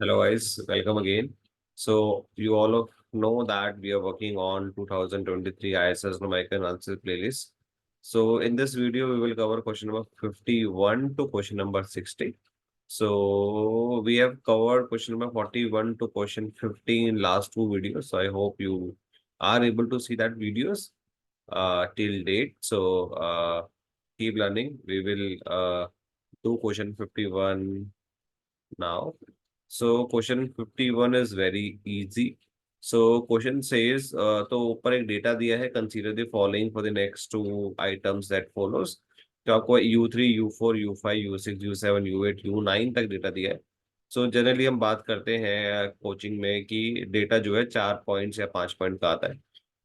Hello guys, welcome again. So you all of know that we are working on 2023 ISS numerical analysis playlist. So in this video, we will cover question number 51 to question number 60. So we have covered question number 41 to question 50 in last two videos. So I hope you are able to see that videos till date. So keep learning. We will do question 51 now. So question 51 is very easy. So question says तो ऊपर एक data दिया है, consider the following for the next two items that follows. तो आपको U3, U4, U5, U6, U7, U8, U9 तक data दिया है. सो जनरली हम बात करते हैं कोचिंग में कि डेटा जो है 4 पॉइंट्स या 5 पॉइंट का आता है.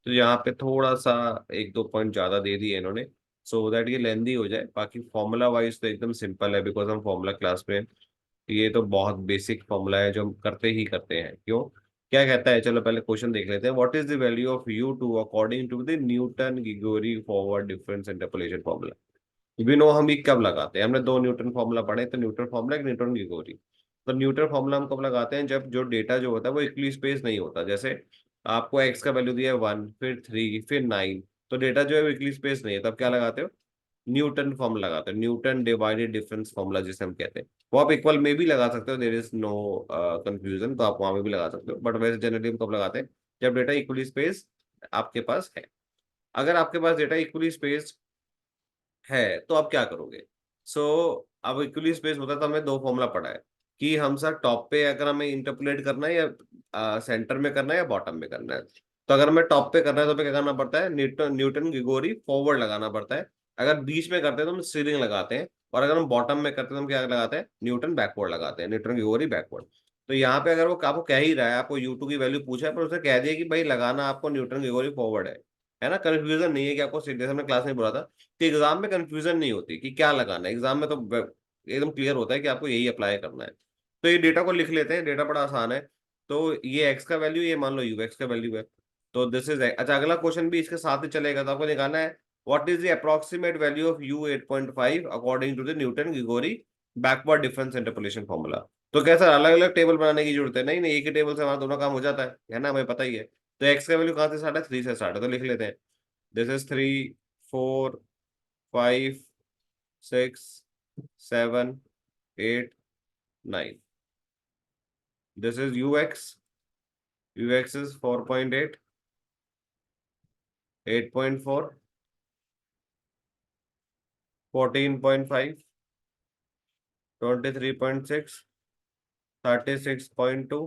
तो यहाँ पे थोड़ा सा एक दो पॉइंट ज्यादा दे दिए इन्होंने, सो दैट ये लेंदी हो जाए. बाकी फॉर्मूला वाइज तो एकदम सिंपल है, बिकॉज हम फॉर्मूला क्लास में, ये तो बहुत बेसिक फॉर्मूला है जो हम करते ही करते हैं. क्यों, क्या कहता है, चलो पहले क्वेश्चन देख लेते हैं. What is the value of U2 according to the Newton Gregory forward difference interpolation formula. भी नो हम ये कब लगाते हैं, हमने दो न्यूटन फॉर्मूला पढ़े, तो न्यूटन फॉर्मूला एक न्यूटन ग्रिगोरी. तो न्यूटन फॉर्मूला हम कब लगाते हैं, जब जो डेटा जो होता है वो इक्वली स्पेस नहीं होता. जैसे आपको एक्स का वैल्यू दिया है 1, फिर 3, फिर 9, तो डेटा जो है इक्वली स्पेस नहीं है, तब क्या लगाते हो, न्यूटन फॉर्मूला लगाते हैं. न्यूटन डिवाइडेड डिफरेंस फॉर्मूला जिसे हम कहते हैं. वो आप इक्वल में भी लगा सकते हो, देयर इज नो कंफ्यूजन, तो आप वहां में भी लगा सकते हो. बट वैसे जनरली हम कब लगाते हैं, जब डेटा इक्वली स्पेस आपके पास है. अगर आपके पास डेटा इक्वली स्पेस है तो आप क्या करोगे. सो अब इक्वली स्पेस होता है तो हमने दो फॉर्मूला पढ़ा है कि हम सर टॉप पे अगर हमें इंटरपोलेट करना है या सेंटर में करना है या बॉटम में करना है. तो अगर हमें टॉप पे करना है तो हमें क्या करना पड़ता है, न्यूटन न्यूटन ग्रिगोरी फॉरवर्ड लगाना पड़ता है. अगर बीच में करते हैं तो हम सीलिंग लगाते हैं, और अगर हम बॉटम में करते हैं तो हम क्या लगाते हैं, न्यूटन बैकवर्ड लगाते हैं, न्यूटन ग्रिगोरी बैकवर्ड. तो यहाँ पे अगर वो आपको कह ही रहा है, आपको U2 की वैल्यू पूछा है, पर उसने कह दिया कि भाई लगाना आपको न्यूटन ग्रिगोरी फॉरवर्ड है ना. कंफ्यूजन नहीं है कि आपको, जैसे हमने क्लास में बोला था कि एग्जाम में कंफ्यूजन नहीं होती कि क्या लगाना है. एग्जाम में तो एकदम क्लियर होता है कि आपको यही अप्लाई करना है. तो ये डेटा को लिख लेते हैं, डेटा बड़ा आसान है. तो ये एक्स का वैल्यू, ये मान लो यू एक्स का वैल्यू है. तो दिस इज, अच्छा अगला क्वेश्चन भी इसके साथ ही चलेगा. तो आपको निकालना है what is the approximate value of U8.5 according to the Newton Gregory backward difference interpolation formula. तो कैसा, अलग अलग टेबल बनाने की जरूरत है, नहीं नहीं, एक ही टेबल से हमारा दोनों काम हो जाता है ना, हमें पता ही है. तो एक्स का वैल्यू कहाँ से स्टार्ट है, 3 से स्टार्ट है, तो लिख लेते हैं. This is 3, 4, 5, 6, 7, 8, 9. This is UX. UX is 4.8, 8.4, 14.5, 23.6, 36.2,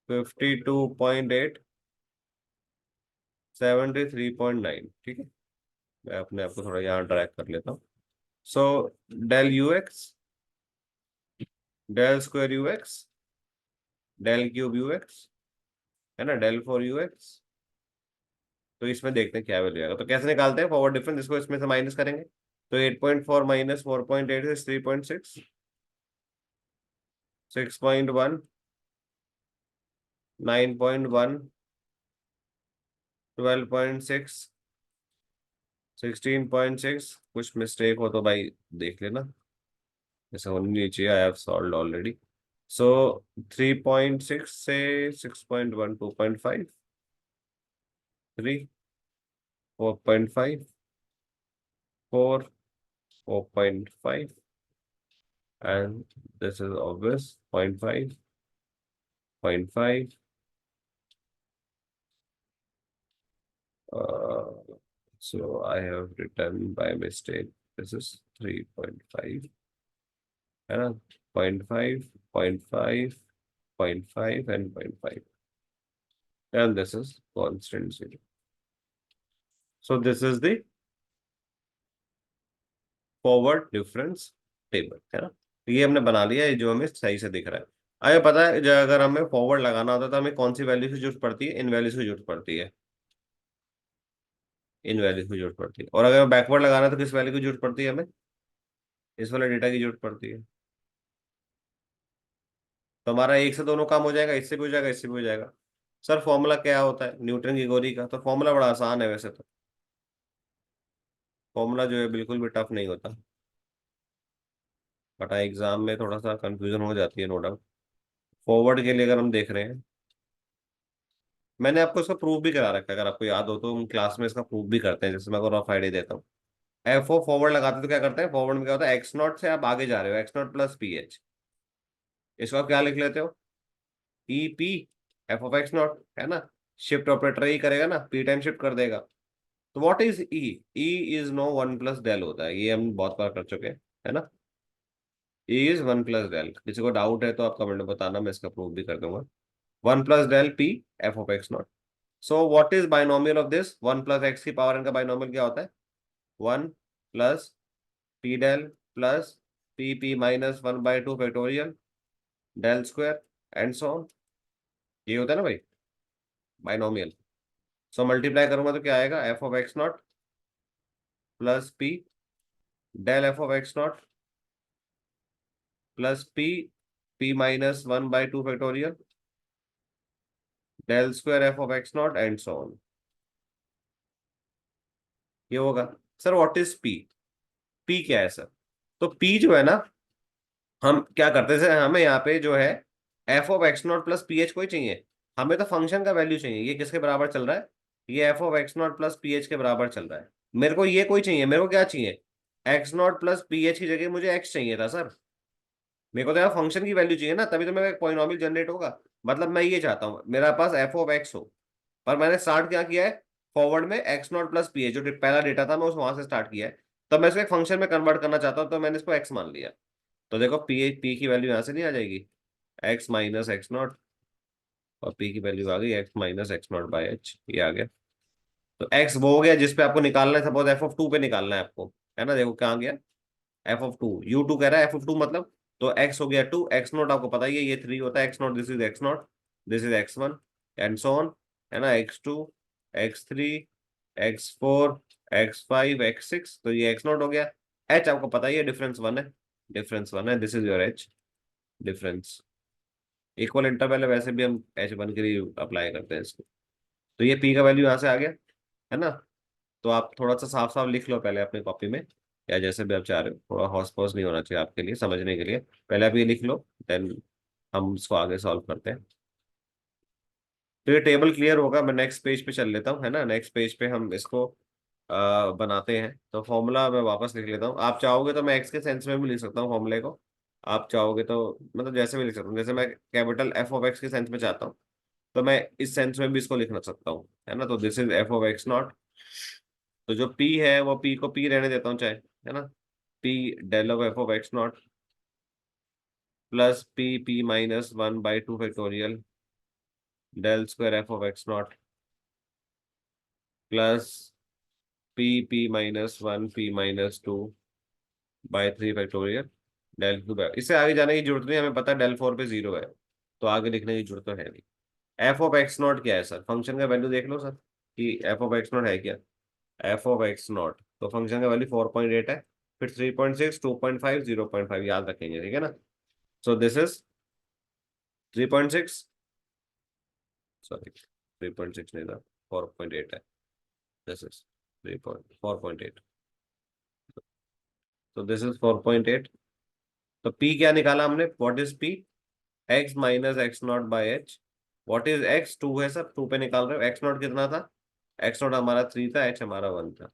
52.8, 73.9. ठीक है, मैं अपने आप को थोड़ा यहाँ ड्रैग कर लेता हूँ. So del UX, del square UX, del cube UX, है ना, डेल फोर UX. तो इसमें देखते हैं क्या वैल्यू आएगा. तो कैसे निकालते हैं फॉरवर्ड डिफरेंस, इसको इसमें से माइनस करेंगे. तो 8.4 माइनस 4.8 is 3.6, 6.1, 9.1, 12.6, 16.6. कुछ मिस्टेक हो तो भाई देख लेना, ऐसा होनी नहीं चाहिए. I have solve already. So 3.6 से 6.1, 2.5, 3, 4.5, 4, 4.5, and this is obvious, 0.5, 0.5. So I have written by mistake. This is 3.5, है ना, 0.5, 0.5, 0.5 and 0.5, and this is constant 0. So this is the forward difference table, है ना. तो ये हमने बना लिया है, जो हमें सही से दिख रहा है. हमें पता है जो अगर हमें फॉरवर्ड लगाना होता है तो हमें कौन सी वैल्यू की जरूरत पड़ती है, इन वैल्यूज की जरूरत पड़ती है, इन वैल्यूज की जरूरत पड़ती है. और अगर बैकवर्ड लगाना है तो किस वैल्यू की जरूरत पड़ती है, हमें इस वाले डेटा की जरूरत पड़ती है. तो हमारा एक से दोनों काम हो जाएगा, इससे भी हो जाएगा, इससे भी हो जाएगा. सर फॉर्मूला क्या होता है न्यूटन की गोरी का, तो फॉर्मूला बड़ा आसान है वैसे तो. फॉर्मूला जो है बिल्कुल भी टफ नहीं होता. बट एग्जाम में थोड़ा सा कंफ्यूजन हो जाती है, नो डाउट। फॉरवर्ड के लिए अगर हम देख रहे हैं, मैंने आपको इसका प्रूफ भी करा रखा है, अगर आपको याद हो तो हम क्लास में इसका प्रूफ भी करते हैं। जैसे मैं रफ आइडिया देता हूँ, एफ ओ फॉरवर्ड लगाते हैं तो क्या करते हैं, फॉरवर्ड में क्या होता है, एक्स नॉट से आप आगे जा रहे हो, X not plus P H, इसको आप क्या लिख लेते हो, E P F of x not, है ना। शिफ्ट ऑपरेटर ही करेगा ना, पी टाइम शिफ्ट कर देगा। तो what is E, E is no one plus del होता है, ये हम बहुत बार कर चुके हैं, है ना। E is one plus del, किसी को डाउट है तो आप कमेंट में बताना, मैं इसका प्रूफ भी कर दूंगा। One plus del P F of x naught. So what is binomial of this, one plus X की पावर एन का बाइनोमियल क्या होता है, one plus P del plus P minus one by two factorial del square and so on. ये होता है ना भाई बाइनोमियल। सो मल्टीप्लाई करूंगा तो क्या आएगा, F of x not plus P del F of x not plus P minus one by two factorial del square F of x naught and so on. ये होगा। Sir what is P, P क्या है sir. तो P जो है ना, हम क्या करते हैं, हमें यहाँ पे जो है F of x not plus P H को ही चाहिए। हमें तो फंक्शन का वैल्यू चाहिए, ये किसके बराबर चल रहा है, ये f of x not plus P H के बराबर चल रहा है। मेरे को ये कोई चाहिए, मेरे को क्या चाहिए, x not plus P H की जगह मुझे एक्स चाहिए था सर। मेरे को तो यहाँ फंक्शन की वैल्यू चाहिए ना, तभी तो मेरा एक पॉलिनॉमियल जनरेट होगा। मतलब मैं ये चाहता हूँ मेरा पास एफ ऑफ एक्स हो, पर मैंने स्टार्ट क्या किया है, फॉरवर्ड में x not plus P H, जो पहला डेटा था मैं उस वहां से स्टार्ट किया है। तो मैं इसको एक फंक्शन में कन्वर्ट करना चाहता हूँ, तो मैंने इसको एक्स मान लिया। तो देखो पी की वैल्यू यहाँ से नहीं आ जाएगी, एक्स माइनस एक्स नॉट, और पी की वैल्यू आ गई x minus X naught by H, ये आ गया। तो एक्स वो हो गया जिस पे आपको निकालना है, सपोज एफ ऑफ टू पे निकालना है आपको, है ना। देखो क्या आ गया, F of two, U two कह रहा है एफ ऑफ टू मतलब, तो एक्स हो गया टू, एक्स नोट आपको पता ही है ये थ्री होता है, X naught this is X naught, this is X one and so on, है ना। X two, X three, X four, X five, X six, तो ये एक्स नोट हो गया। एच आपको पता ही है डिफरेंस वन है, डिफरेंस वन है, this is your H difference. Equal interval है, वैसे भी हम एच वन के लिए अप्लाई करते हैं इसको। तो ये पी का वैल्यू यहाँ से आ गया, है ना। तो आप थोड़ा सा साफ साफ लिख लो पहले अपनी कॉपी में, या जैसे भी आप चाह रहे हो, थोड़ा हौस पौस नहीं होना चाहिए आपके लिए समझने के लिए। पहले आप ये लिख लो, देन हम इसको आगे सॉल्व करते हैं। तो ये टेबल क्लियर होगा, मैं नेक्स्ट पेज पे चल लेता हूँ, है ना। नेक्स्ट पेज पे हम इसको बनाते हैं। तो फॉर्मूला मैं वापस लिख लेता हूँ, आप चाहोगे तो मैं एक्स के सेंस में भी लिख सकता हूँ फॉर्मूले को। आप चाहोगे तो मतलब जैसे भी लिख सकता हूँ, जैसे मैं कैपिटल एफ ऑफ एक्स के सेंस में चाहता हूँ, तो मैं इस सेंस में भी इसको लिख सकता हूँ, है ना। तो this is F of x not, तो जो पी है वो पी को पी रहने देता हूँ चाहे, है ना। P del of F of x not plus P minus one by two factorial del square F of x not plus P minus one P minus two by three factorial del cube. इससे आगे जाने की जरूरत नहीं, हमें पता है del four पे जीरो है, तो आगे लिखने की जरूरत तो है नहीं। एफ ऑफ एक्स नॉट क्या है सर, फंक्शन का वैल्यू देख लो सर कि एफ ऑफ एक्स नॉट है क्या। एफ ऑफ एक्स नॉट, तो फंक्शन का वैल्यू 4.8 है, फिर 3.6, 2.5, 0.5 याद रखेंगे, ठीक है ना। सो दिस इज 3.6, सॉरी 3.6 नहीं था, 4.8 है, दिस इज 4.8, तो दिस इज 4.8। तो पी क्या निकाला हमने, what is P, X minus X naught by H. What is X, two है सर, टू पे निकाल रहे हो, एक्स नॉट कितना था, एक्स नॉट हमारा थ्री था, एच हमारा वन था,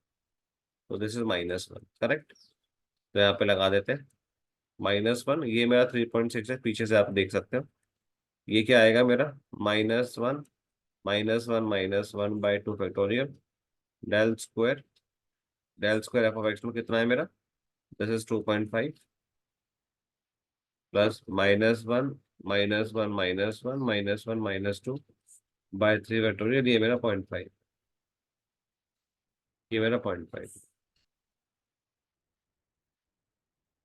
तो this is minus one, correct. तो यहाँ पे लगा देते हैं माइनस वन, ये मेरा 3.6 है, पीछे से आप देख सकते हो। ये क्या आएगा मेरा, minus one minus one minus one by two factorial del square, del square F of X में कितना है मेरा, this is 2.5 plus minus one minus one minus one minus one minus two by three factorial, ये मेरा 0.5, ये मेरा 0.5।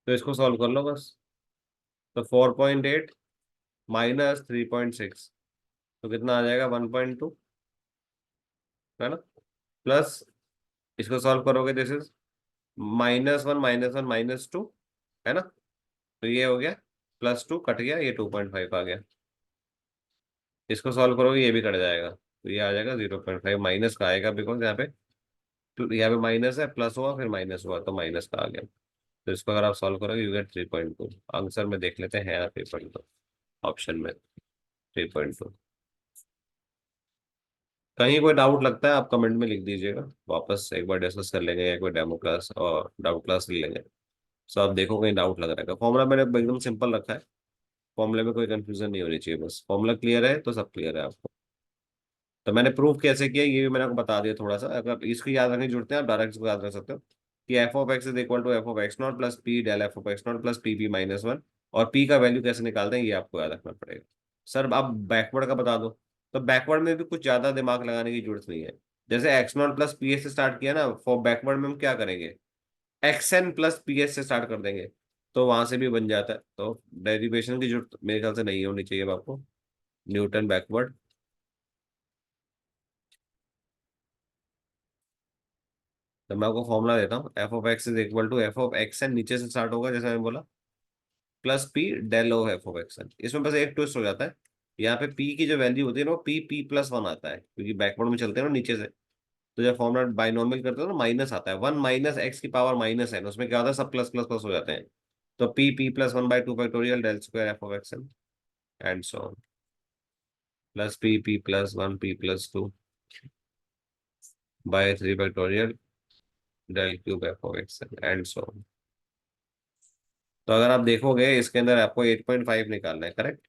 तो इसको सॉल्व कर लो बस। तो 4.8 माइनस 3.6, तो कितना आ जाएगा 1.2, है ना। प्लस इसको सॉल्व करोगे, this is minus one minus to, है ना। तो ये हो गया प्लस टू, कट गया, ये 2.5 आ गया। इसको सॉल्व करोगे ये भी कट जाएगा, तो ये आ जाएगा 0.5, माइनस का आएगा बिकॉज यहाँ पे, तो यहाँ पे माइनस है, प्लस हुआ फिर माइनस हुआ, तो माइनस का आ गया। तो इसको अगर आप सॉल्व करोगे यू गेट 3.2। आंसर में देख लेते हैं 3.2 ऑप्शन में, 3.2। कहीं कोई डाउट लगता है आप कमेंट में लिख दीजिएगा, वापस एक बार डिस्कस कर लेंगे या कोई डेमो क्लास और डाउट क्लास ले लेंगे। सो आप देखो कहीं डाउट लग रहा है, फॉर्मूला मैंने एकदम सिंपल रखा है, फॉर्मूले में कोई कंफ्यूजन नहीं होनी चाहिए, बस फॉर्मूला क्लियर है तो सब क्लियर है आपको। तो मैंने प्रूफ कैसे किया ये भी मैंने आपको बता दिया थोड़ा सा, अगर इसको याद रखने की जरूरत है आप डायरेक्ट इसको याद रख सकते हो कि F of x is equal to F of x not plus P del F of x not plus P P minus one. और पी का वैल्यू कैसे निकालते हैं ये आपको याद रखना पड़ेगा। सर आप बैकवर्ड का बता दो, तो बैकवर्ड में भी कुछ ज्यादा दिमाग लगाने की जरूरत नहीं है। जैसे X not plus P S से स्टार्ट किया ना, फॉर बैकवर्ड में हम क्या करेंगे, X N plus P S से स्टार्ट कर देंगे, तो वहां से भी बन जाता है। तो डेरिवेशन की जरूरत मेरे ख्याल से नहीं होनी चाहिए अब आपको। न्यूटन बैकवर्ड, तो मैं आपको फॉर्मुला देता हूँ, F of x is equal to F of x N, नीचे से स्टार्ट होगा जैसे मैंने बोला, plus P del of F of x N. इसमें बस एक ट्विस्ट हो जाता है, यहाँ पे पी की जो वैल्यू होती है ना वो पी पी प्लस वन आता है, क्योंकि बैकवर्ड में चलते हैं ना नीचे से। तो जब फॉर्मुला बाइनोमियल करते हो ना माइनस आता है, वन माइनस एक्स की पावर माइनस है, उसमें क्या होता है सब प्लस प्लस प्लस हो जाते हैं। तो P P plus one by two factorial del square F of x N and so on, plus P P plus one P plus two by three factorial del cube F of x N and so on. तो अगर आप देखोगे इसके अंदर आपको 8.5 निकालना है, correct.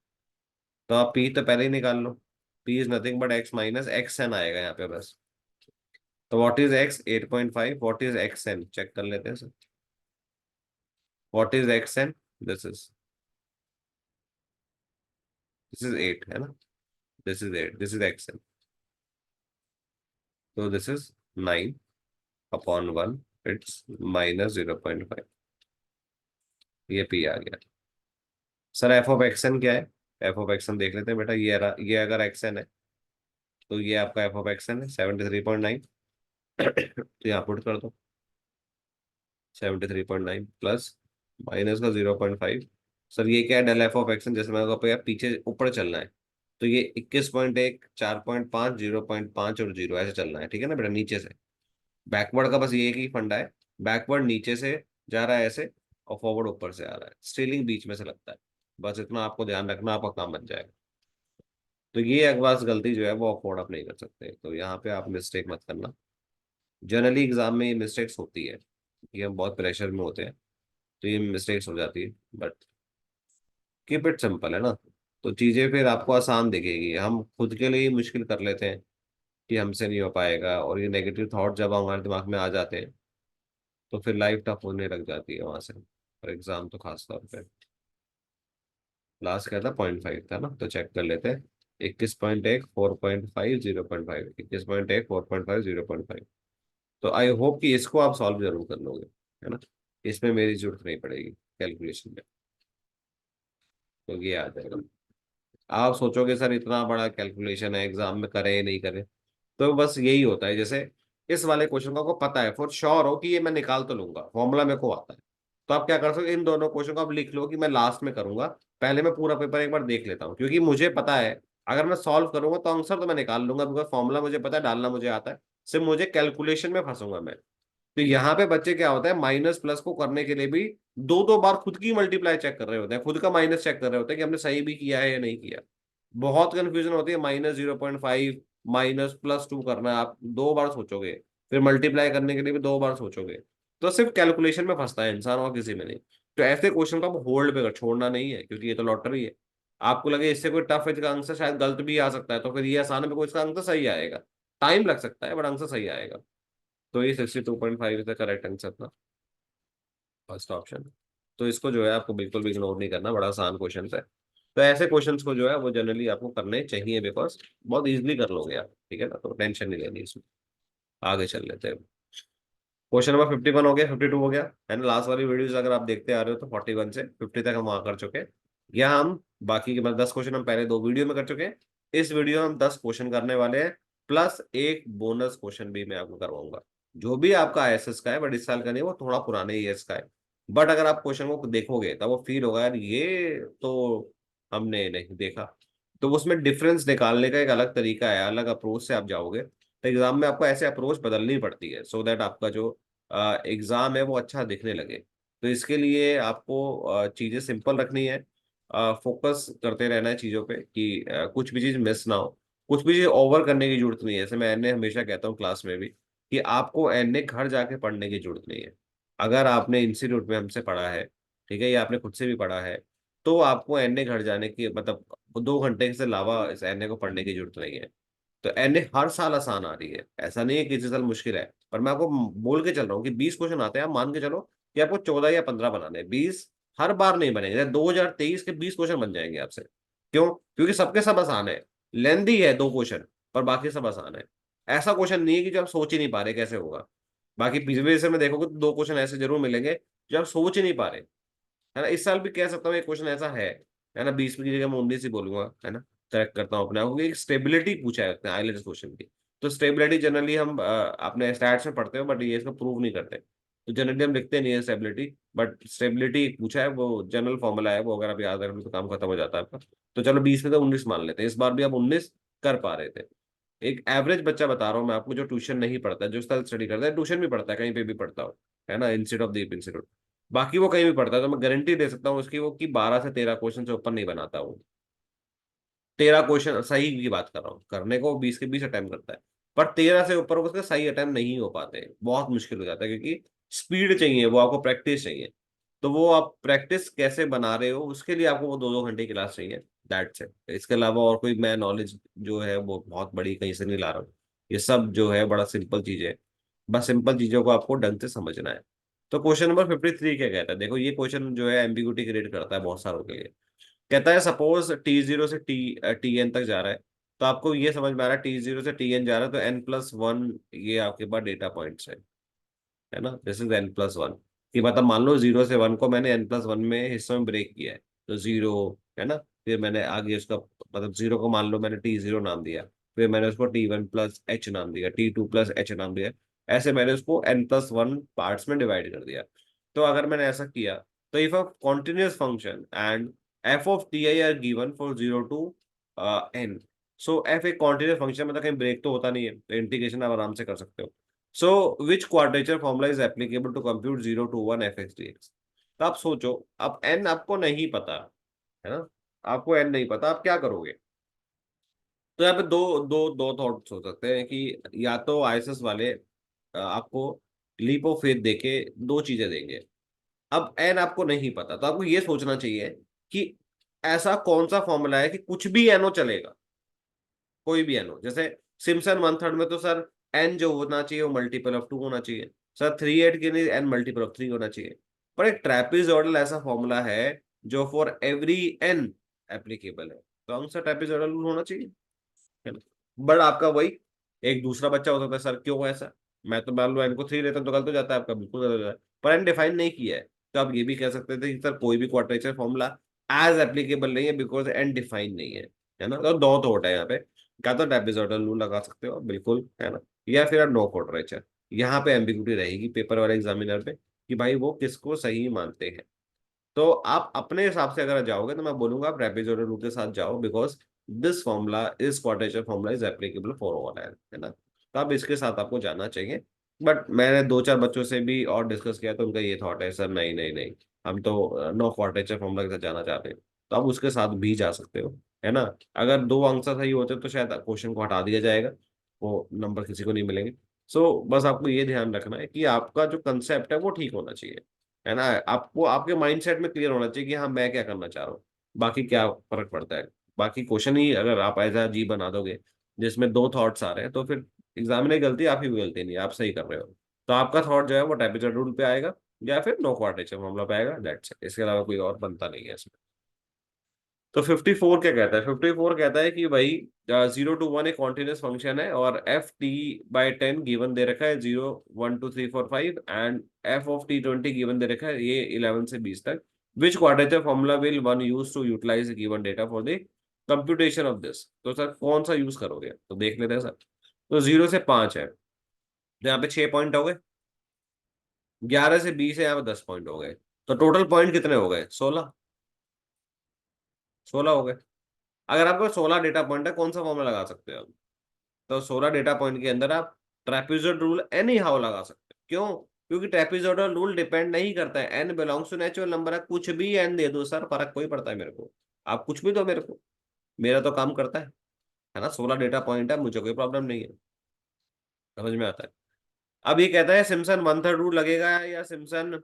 तो आप पी तो पहले ही निकाल लो, P is nothing but x minus x n आएगा यहाँ पे बस। तो what is x, 8.5, what is x n check कर लेते हैं sir. What is x n, this is, this is 8 है ना, this is 8, this is x n. तो this is 9 upon 1, it's minus 0.5, ये पी आ गया। Sir F of x n क्या है, एफ ऑफ एक्स एन देख लेते हैं बेटा, ये अगर एक्स एन है तो ये आपका एफ ऑफ एक्स एन है 73.9। तो यहाँ पुट कर दो, 73.9 प्लस माइनस का 0.5। सर ये क्या है, डेल एफ ऑफ एक्सन, जैसे मैंने कहा पीछे ऊपर चलना है, तो ये 21.1, 4.5, 0.5 और 0 ऐसे चलना है, ठीक है ना बेटा, नीचे से। बैकवर्ड का बस ये एक ही फंडा है, बैकवर्ड नीचे से जा रहा है ऐसे, और फॉरवर्ड ऊपर से आ रहा है, स्टीलिंग बीच में से लगता है। बस इतना आपको ध्यान रखना, आपका काम बन जाएगा। तो ये एक बार गलती जो है वो अफोर्ड आप नहीं कर सकते, तो यहाँ पे आप मिस्टेक मत करना। जनरली एग्जाम में ये मिस्टेक्स होती है, ये हम बहुत प्रेशर में होते हैं तो ये मिस्टेक्स हो जाती है, बट कीप इट सिंपल है ना, तो चीजें फिर आपको आसान दिखेगी। हम खुद के लिए ही मुश्किल कर लेते हैं कि हमसे नहीं हो पाएगा, और ये नेगेटिव थॉट जब हमारे दिमाग में आ जाते हैं तो फिर लाइफ टफ होने लग जाती है वहां से, और एग्जाम तो खास तौर पे। लास्ट क्या था, 0.5 था ना, तो चेक कर लेते हैं। 21.1, 4.5, 0.5, 21.1, 4.5, 0.5। तो आई होप कि इसको आप सॉल्व जरूर कर लोगे, है ना, इसमें मेरी जरूरत नहीं पड़ेगी कैलकुलेशन में, तो ये आ जाएगा। आप सोचोगे सर इतना बड़ा कैलकुलेशन है एग्जाम में करें या नहीं करें, तो बस यही होता है, जैसे इस वाले क्वेश्चन को आपको पता है फॉर श्योर हो कि ये मैं निकाल तो लूंगा, फॉर्मूला मेरे को आता है, तो आप क्या कर सकते हो, इन दोनों क्वेश्चन को आप लिख लो कि मैं लास्ट में करूंगा, पहले मैं पूरा पेपर एक बार देख लेता हूँ, क्योंकि मुझे पता है अगर मैं सॉल्व करूंगा तो आंसर तो मैं निकाल लूंगा, बिकॉज फॉर्मूला मुझे पता है, डालना मुझे आता है। सिर्फ मुझे कैलकुलेशन में फंसूंगा मैं। तो यहाँ पे बच्चे क्या होता है, माइनस प्लस को करने के लिए भी दो दो बार खुद की मल्टीप्लाई चेक कर रहे होते हैं, खुद का माइनस चेक कर रहे होते हैं कि हमने सही भी किया है या नहीं किया। बहुत कंफ्यूजन होती है, -0.5 -+2 करना है, आप दो बार सोचोगे, फिर मल्टीप्लाई करने के लिए भी दो बार सोचोगे। तो सिर्फ कैलकुलेशन में फंसता है इंसान और किसी में नहीं। तो ऐसे क्वेश्चन को आप होल्ड पे छोड़ना नहीं है, क्योंकि ये तो लॉटरी है। आपको लगे इससे कोई टफ है, इसका आंसर शायद गलत भी आ सकता है, तो फिर ये आसान है, कोई इसका आंसर सही आएगा, टाइम लग सकता है बट आंसर सही आएगा। तो ये 62.5 इज द करेक्ट आंसर था, फर्स्ट ऑप्शन। तो इसको जो है आपको बिल्कुल भी इग्नोर नहीं करना, बड़ा आसान क्वेश्चन है। तो ऐसे क्वेश्चंस को जो है वो जनरली आपको करने चाहिए, बिकॉज बहुत इजीली कर लोगे आप, ठीक है ना, तो टेंशन नहीं लेनी इसमें। आगे चल लेते हैं। क्वेश्चन नंबर 51 हो गया, 52 हो गया, है ना। लास्ट वाली वीडियोस अगर आप देखते आ रहे हो तो 41 से 50 तक हम वहां कर चुके हैं। या हम बाकी के मतलब 10 क्वेश्चन हम पहले दो वीडियो में कर चुके हैं, इस वीडियो में हम 10 क्वेश्चन करने वाले हैं, प्लस एक बोनस क्वेश्चन भी मैं आपको करवाऊंगा, जो भी आपका आईएएस का है, बट इस साल का नहीं, वो थोड़ा पुराने ईयर्स का है। बट अगर आप क्वेश्चन को देखोगे तब वो फील होगा यार ये तो हमने नहीं देखा। तो उसमें डिफरेंस निकालने का एक अलग तरीका है, अलग अप्रोच से आप जाओगे, तो एग्जाम में आपको ऐसे अप्रोच बदलनी पड़ती है, सो दैट आपका जो एग्जाम है वो अच्छा दिखने लगे। तो इसके लिए आपको चीजें सिंपल रखनी है, फोकस करते रहना है चीजों पे कि कुछ भी चीज मिस ना हो, कुछ भी चीज ओवर करने की जरूरत नहीं है। जैसे मैं एनए हमेशा कहता हूँ क्लास में भी कि आपको एनए घर जाके पढ़ने की जरूरत नहीं है। अगर आपने इंस्टीट्यूट में हमसे पढ़ा है, ठीक है, या आपने खुद से भी पढ़ा है, तो आपको एनए घर जाने की मतलब 2 घंटे से अलावा इस एनए को पढ़ने की जरूरत नहीं है। तो एनए हर साल आसान आ रही है, ऐसा नहीं है कि इस साल मुश्किल है। पर मैं आपको बोल के चल रहा हूँ कि 20 क्वेश्चन आते हैं, आप मान के चलो कि आपको 14 या 15 बनाने हैं। 20 हर बार नहीं बनेंगे, 2023 के 20 क्वेश्चन बन जाएंगे आपसे। क्यों? क्योंकि सबके सब आसान है। लेंदी है 2 क्वेश्चन, पर बाकी सब आसान है। ऐसा क्वेश्चन नहीं है कि जो आप सोच ही नहीं पा रहे कैसे होगा। बाकी पिछले से में देखोगे तो 2 क्वेश्चन ऐसे जरूर मिलेंगे जो आप सोच ही नहीं पा रहे, है ना। इस साल भी कह सकता हूँ एक क्वेश्चन ऐसा है ना, 20 की जगह मैं 19 ही बोलूंगा, है ना। करेक्ट करता हूँ अपने आप को। एक स्टेबिलिटी पूछा है उसने आईएलटीएस क्वेश्चन की। तो स्टेबिलिटी जनरली हम अपने स्टैट्स में पढ़ते हो, बट ये इसको प्रूव नहीं करते। तो जनरली हम लिखते नहीं है स्टेबिलिटी, बट स्टेबिलिटी पूछा है, वो जनरल फॉर्मूला है, वो अगर आप याद रखें तो काम खत्म हो जाता है आपका। तो चलो 20 में तो 19 मान लेते हैं, इस बार भी आप 19 कर पा रहे थे। एक एवरेज बच्चा बता रहा हूँ मैं आपको, जो ट्यूशन नहीं पढ़ता है, जो सेल्फ स्टडी करता है, ट्यूशन भी पढ़ता है, कहीं पे भी पढ़ता हो, है ना, इंस्टीट्यूट ऑफ दीप इंस्टीट्यूट, बाकी वो कहीं भी पढ़ता है, तो मैं गारंटी दे सकता हूँ उसकी, वो कि 12 से 13 क्वेश्चन से ऊपर नहीं बनाता वो। 13 क्वेश्चन सही की बात कर रहा हूँ, करने को 20 के 20 अटेम्प्ट करता है, पर 13 से ऊपर उसके सही अटेम्प्ट नहीं हो पाते, बहुत मुश्किल हो जाता है, क्योंकि स्पीड चाहिए, वो आपको प्रैक्टिस चाहिए। तो वो आप प्रैक्टिस कैसे बना रहे हो, उसके लिए आपको वो 2-2 घंटे की क्लास चाहिए। That's it. इसके अलावा और कोई मैं नॉलेज जो है वो बहुत बड़ी कहीं से नहीं ला रहा हूँ। ये सब जो है बड़ा सिंपल चीज है। बस सिंपल चीजों को आपको ढंग से समझना है। तो क्वेश्चन नंबर 53 क्या कहता है, देखो ये क्वेश्चन जो है एम्बिग्यूटी क्रिएट करता है बहुत सारों के लिए। कहता है सपोज T0 से टी एन तक जा रहा है। तो आपको ये समझ में आ रहा है T0 से टी एन जा रहा है, तो N+1 ये आपके पास डेटा पॉइंट्स है ना। दिस इज N+1 कि मतलब मान लो 0 से 1 को मैंने N+1 में हिस्सों में ब्रेक किया है। तो 0, है ना, फिर मैंने आगे उसका मतलब 0 को मान लो मैंने T0 नाम दिया, फिर मैंने उसको T1+H नाम दिया, T2+H नाम दिया। ऐसे मैंने उसको N+1 पार्ट्स में डिवाइड कर दिया। तो अगर मैंने ऐसा किया, तो if a continuous function and F of T I R given for 0 to N। So F एक कॉन्टिन्यूस फंक्शन, मतलब कहीं ब्रेक तो होता नहीं है, तो इंटीग्रेशन आप आराम से कर सकते हो। So which quadrature formula is applicable to compute 0 to 1 f(x) dx। तो आप सोचो, अब एन आपको नहीं पता, है ना, आपको एन नहीं पता, आप क्या करोगे। तो यहाँ पे दो दो दो थॉट्स हो सकते हैं कि या तो आईएसएस वाले आपको लीप ऑफ फेथ देके दो चीजें देंगे। अब एन आपको नहीं पता, तो आपको ये सोचना चाहिए कि ऐसा कौन सा फॉर्मूला है कि कुछ भी एनो चलेगा, कोई भी एन हो। जैसे सिम्पसन मेथड में तो सर एन जो होना चाहिए वो मल्टीपल ऑफ 2 होना चाहिए। सर 3/8 के लिए एन मल्टीपल ऑफ 3 होना चाहिए। पर एक ट्रेपेजॉइडल ऐसा फॉर्मूला है जो फॉर एवरी एन एप्लीकेबल है, तो आंसर ट्रेपेजॉइडल रूल होना चाहिए, है ना। बट आपका वही एक दूसरा बच्चा हो सकता है, सर क्यों ऐसा, मैं तो मान लो एन को 3 लेता हूं तो गलत हो जाता है आपका, बिल्कुल गलत हो जाता है। पर एन डिफाइन नहीं किया है। तो आप ये भी कह सकते थे कि सर कोई भी क्वाड्रेचर फॉर्मूला एज एप्लीकेबल नहीं है बिकॉज एन डिफाइन नहीं है ना। तो दो थॉट है यहाँ पे, क्या तो ट्रेपेजॉइडल रूल लगा सकते हो बिल्कुल, है ना, या फिर आप नो क्वाड्रेचर। यहाँ पे एम्बिग्यूटी रहेगी पेपर वाले एग्जामिनर पे कि भाई वो किसको सही मानते हैं। तो आप अपने हिसाब से अगर जाओगे तो मैं बोलूंगा आप ट्रेपेजॉइडल रूल के साथ जाओ, because this formula is quadrature formula is applicable for all, है ना। तो आप इसके साथ आपको जाना चाहिए। बट मैंने 2-4 बच्चों से भी और डिस्कस किया तो उनका ये थॉट है, सर नहीं नहीं नहीं, हम तो नो क्वाड्रेचर फॉर्मूला के साथ जाना चाहते हैं। तो आप उसके साथ भी जा सकते हो, है ना। अगर दो आंसर सही होते तो शायद क्वेश्चन को हटा दिया जाएगा, वो नंबर किसी को नहीं मिलेंगे। सो बस आपको ये ध्यान रखना है कि आपका जो कंसेप्ट है वो ठीक होना चाहिए, है ना। आपको आपके माइंडसेट में क्लियर होना चाहिए कि हाँ मैं क्या करना चाह रहा हूँ, बाकी क्या फर्क पड़ता है। बाकी क्वेश्चन ही अगर आप एज जी बना दोगे जिसमें दो थॉट्स आ रहे हैं, तो फिर एग्जामिनर की गलती आप ही की गलती नहीं है, आप सही कर रहे हो। तो आपका थॉट जो है वो टेम्परेचर रूल पे आएगा या फिर नो क्वाड्रेचर मामला पे आएगा, दैट्स इट। इसके अलावा कोई और बनता नहीं है इसमें। तो 54 क्या कहता है, 54 कहता है कि भाई 0 to 1 एक कॉन्टिन्यूस फंक्शन है और f(t/10) गिवन दे रखा है 0 1 2 3 4 5, एंड f(t20) गिवन दे रखा है ये 11 से 20 तक। Which quadrature formula will one use to utilize given data for the computation of this. तो सर कौन सा यूज करोगे, तो देख लेते हैं सर। तो 0 से 5 है, तो यहाँ पे 6 पॉइंट हो गए। 11 से 20 है, यहाँ पे 10 पॉइंट हो गए। तो टोटल पॉइंट कितने हो गए, 16। 16 हो गए। अगर आपको 16 डेटा पॉइंट है, कौन सा फॉर्मूला लगा सकते हो आप। तो 16 डेटा पॉइंट के अंदर आप ट्रेपेजॉइडल रूल एनी हाउ लगा सकते हो। क्यों? क्योंकि ट्रेपेजोइडल रूल डिपेंड नहीं करता है, N belongs to natural number है, कुछ भी एन दे दो सर, फर्क कोई पड़ता है मेरे को, आप कुछ भी दो मेरे को, मेरा तो काम करता है ना। 16 डेटा पॉइंट है, मुझे कोई प्रॉब्लम नहीं है, समझ में आता है। अब ये कहता है सिम्पसन वन थर्ड रूल लगेगा या सिम्पसन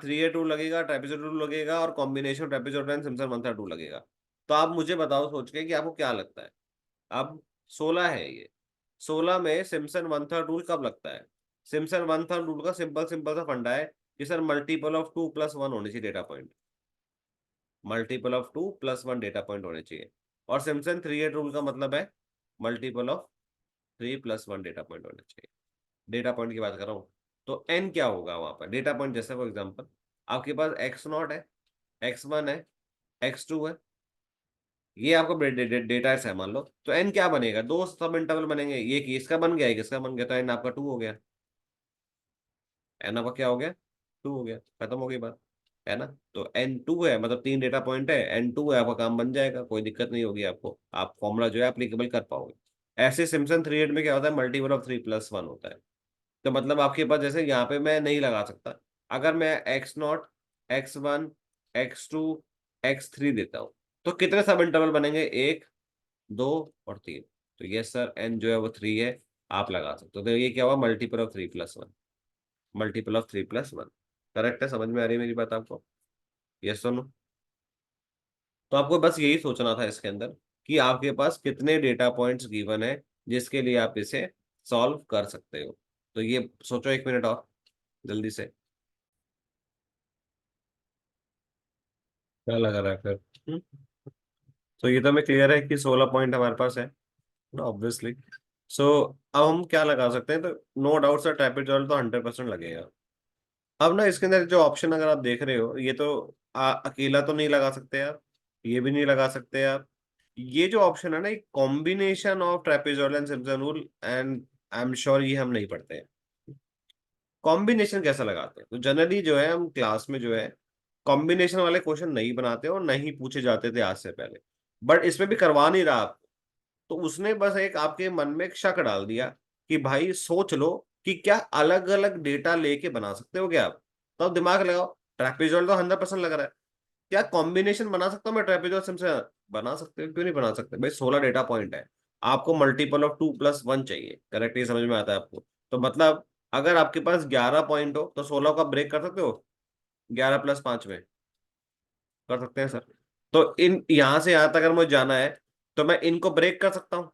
थ्री एट रूल लगेगा, ट्रेपेजोइडल रूल लगेगा, और combination trapezoidal and Simpson one third rule लगेगा। तो आप मुझे बताओ सोच के कि आपको क्या लगता है। अब 16 है ये, 16 में सिम्पसन वन थर्ड रूल कब लगता है। सिम्पसन वन थर्ड रूल का सिंपल सिंपल सा फंडा है कि सर मल्टीपल ऑफ 2 + 1 होने चाहिए data point, multiple of 2 + 1 data point होने चाहिए। और सिम्पसन थ्री एट रूल का मतलब है मल्टीपल ऑफ 3 + 1 डेटा पॉइंट होने चाहिए। डेटा पॉइंट की बात कर रहा हूँ, तो एन क्या होगा वहां पर डेटा पॉइंट, जैसे फॉर एग्जाम्पल आपके पास x0 है, x1 है, x2 है, ये आपका डेटा है मान लो, तो एन क्या बनेगा, दो सब इंटरवल बनेंगे, ये इसका बन गया, एक इसका बन गया, तो एन आपका 2 हो गया। एन आपका क्या हो गया, 2 हो गया, खत्म हो गई बात, है ना। तो N2 है, मतलब 3 डेटा पॉइंट है, N2 है, आपका काम बन जाएगा, कोई दिक्कत नहीं होगी आपको, आप फॉर्मूला जो है एप्लीकेबल कर पाओगे। ऐसे सिम्पसन थ्री एट में क्या होता है, मल्टीपल ऑफ 3 + 1 होता है। तो मतलब आपके पास जैसे यहाँ पे मैं नहीं लगा सकता, अगर मैं x0, x1, x2, x3 देता हूँ, तो कितने सब इंटरवल बनेंगे, 1, 2 और 3। तो ये सर n जो है वो 3 है, आप लगा सकते हो। तो ये क्या हुआ, multiple of 3 + 1, multiple of 3 + 1। Correct है, समझ में आ रही है मेरी बात आपको, यस सुनो। तो आपको बस यही सोचना था इसके अंदर कि आपके पास कितने डेटा पॉइंट्स गिवन है जिसके लिए आप इसे सॉल्व कर सकते हो। तो ये सोचो 1 मिनट और जल्दी से, क्या लगा रहा है फिर। हम्म? तो ये तो हमें क्लियर है कि 16 पॉइंट हमारे पास है ऑब्वियसली। सो अब हम क्या लगा सकते हैं, तो नो डाउट सर ट्रेपेजॉइडल तो 100% लगेगा। अब ना इसके अंदर जो ऑप्शन अगर आप देख रहे हो, ये तो अकेला तो नहीं लगा सकते आप, ये भी नहीं लगा सकते आप। ये जो ऑप्शन है ना, एक combination of trapezoidal and Simpson rule, and I am sure ये हम नहीं पढ़ते हैं। कॉम्बिनेशन कैसा लगाते हैं, तो जनरली जो है हम क्लास में जो है कॉम्बिनेशन वाले क्वेश्चन नहीं बनाते और नहीं पूछे जाते थे आज से पहले, बट इसमें भी करवा नहीं रहा आपको। तो उसने बस एक आपके मन में एक शक डाल दिया कि भाई सोच लो कि क्या अलग अलग डेटा लेके बना सकते हो क्या आप। तो अब दिमाग लगाओ, ट्रेपेजॉइडल तो 100% लग रहा है, क्या कॉम्बिनेशन बना सकता हूँ मैं ट्रेपेजॉइडल से। बना सकते हो, क्यों नहीं बना सकते भाई, 16 डेटा पॉइंट है, आपको मल्टीपल ऑफ 2 + 1 चाहिए, करेक्ट, ये समझ में आता है आपको। तो मतलब अगर आपके पास 11 पॉइंट हो तो 16 का ब्रेक कर सकते हो, 11 + 5 में कर सकते हैं सर। तो इन यहां से यहां तक अगर मुझे जाना है तो मैं इनको ब्रेक कर सकता हूँ,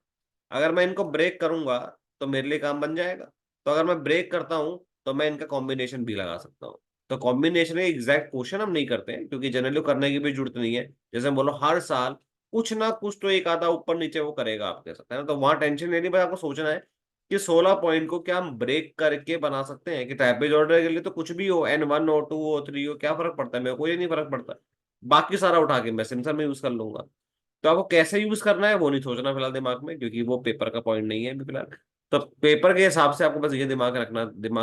अगर मैं इनको ब्रेक करूंगा तो मेरे लिए काम बन जाएगा। तो अगर मैं ब्रेक करता हूं तो मैं इनका कॉम्बिनेशन भी लगा सकता हूँ। तो कॉम्बिनेशन का एग्जैक्ट क्वेश्चन हम नहीं करते हैं क्योंकि जनरली करने की भी जरूरत नहीं है। जैसे हम बोलो हर साल कुछ ना कुछ तो एक आधा ऊपर नीचे वो करेगा आपके साथ, है ना। तो वहां टेंशन नहीं, बस आपको सोचना है कि 16 पॉइंट को क्या हम ब्रेक करके बना सकते हैं, कि ट्रापेज ऑर्डर के लिए तो कुछ भी हो, N1 हो, 2 हो, 3 हो, क्या फर्क पड़ता है मेरे को, ये नहीं फर्क पड़ता। बाकी सारा उठा के मैं सिम्पसन में यूज कर लूंगा। तो आपको कैसे यूज करना है वो नहीं सोचना फिलहाल दिमाग में, क्योंकि वो पेपर का पॉइंट नहीं है अभी फिलहाल। तो पेपर के हिसाब से आपको बस ये दिमाग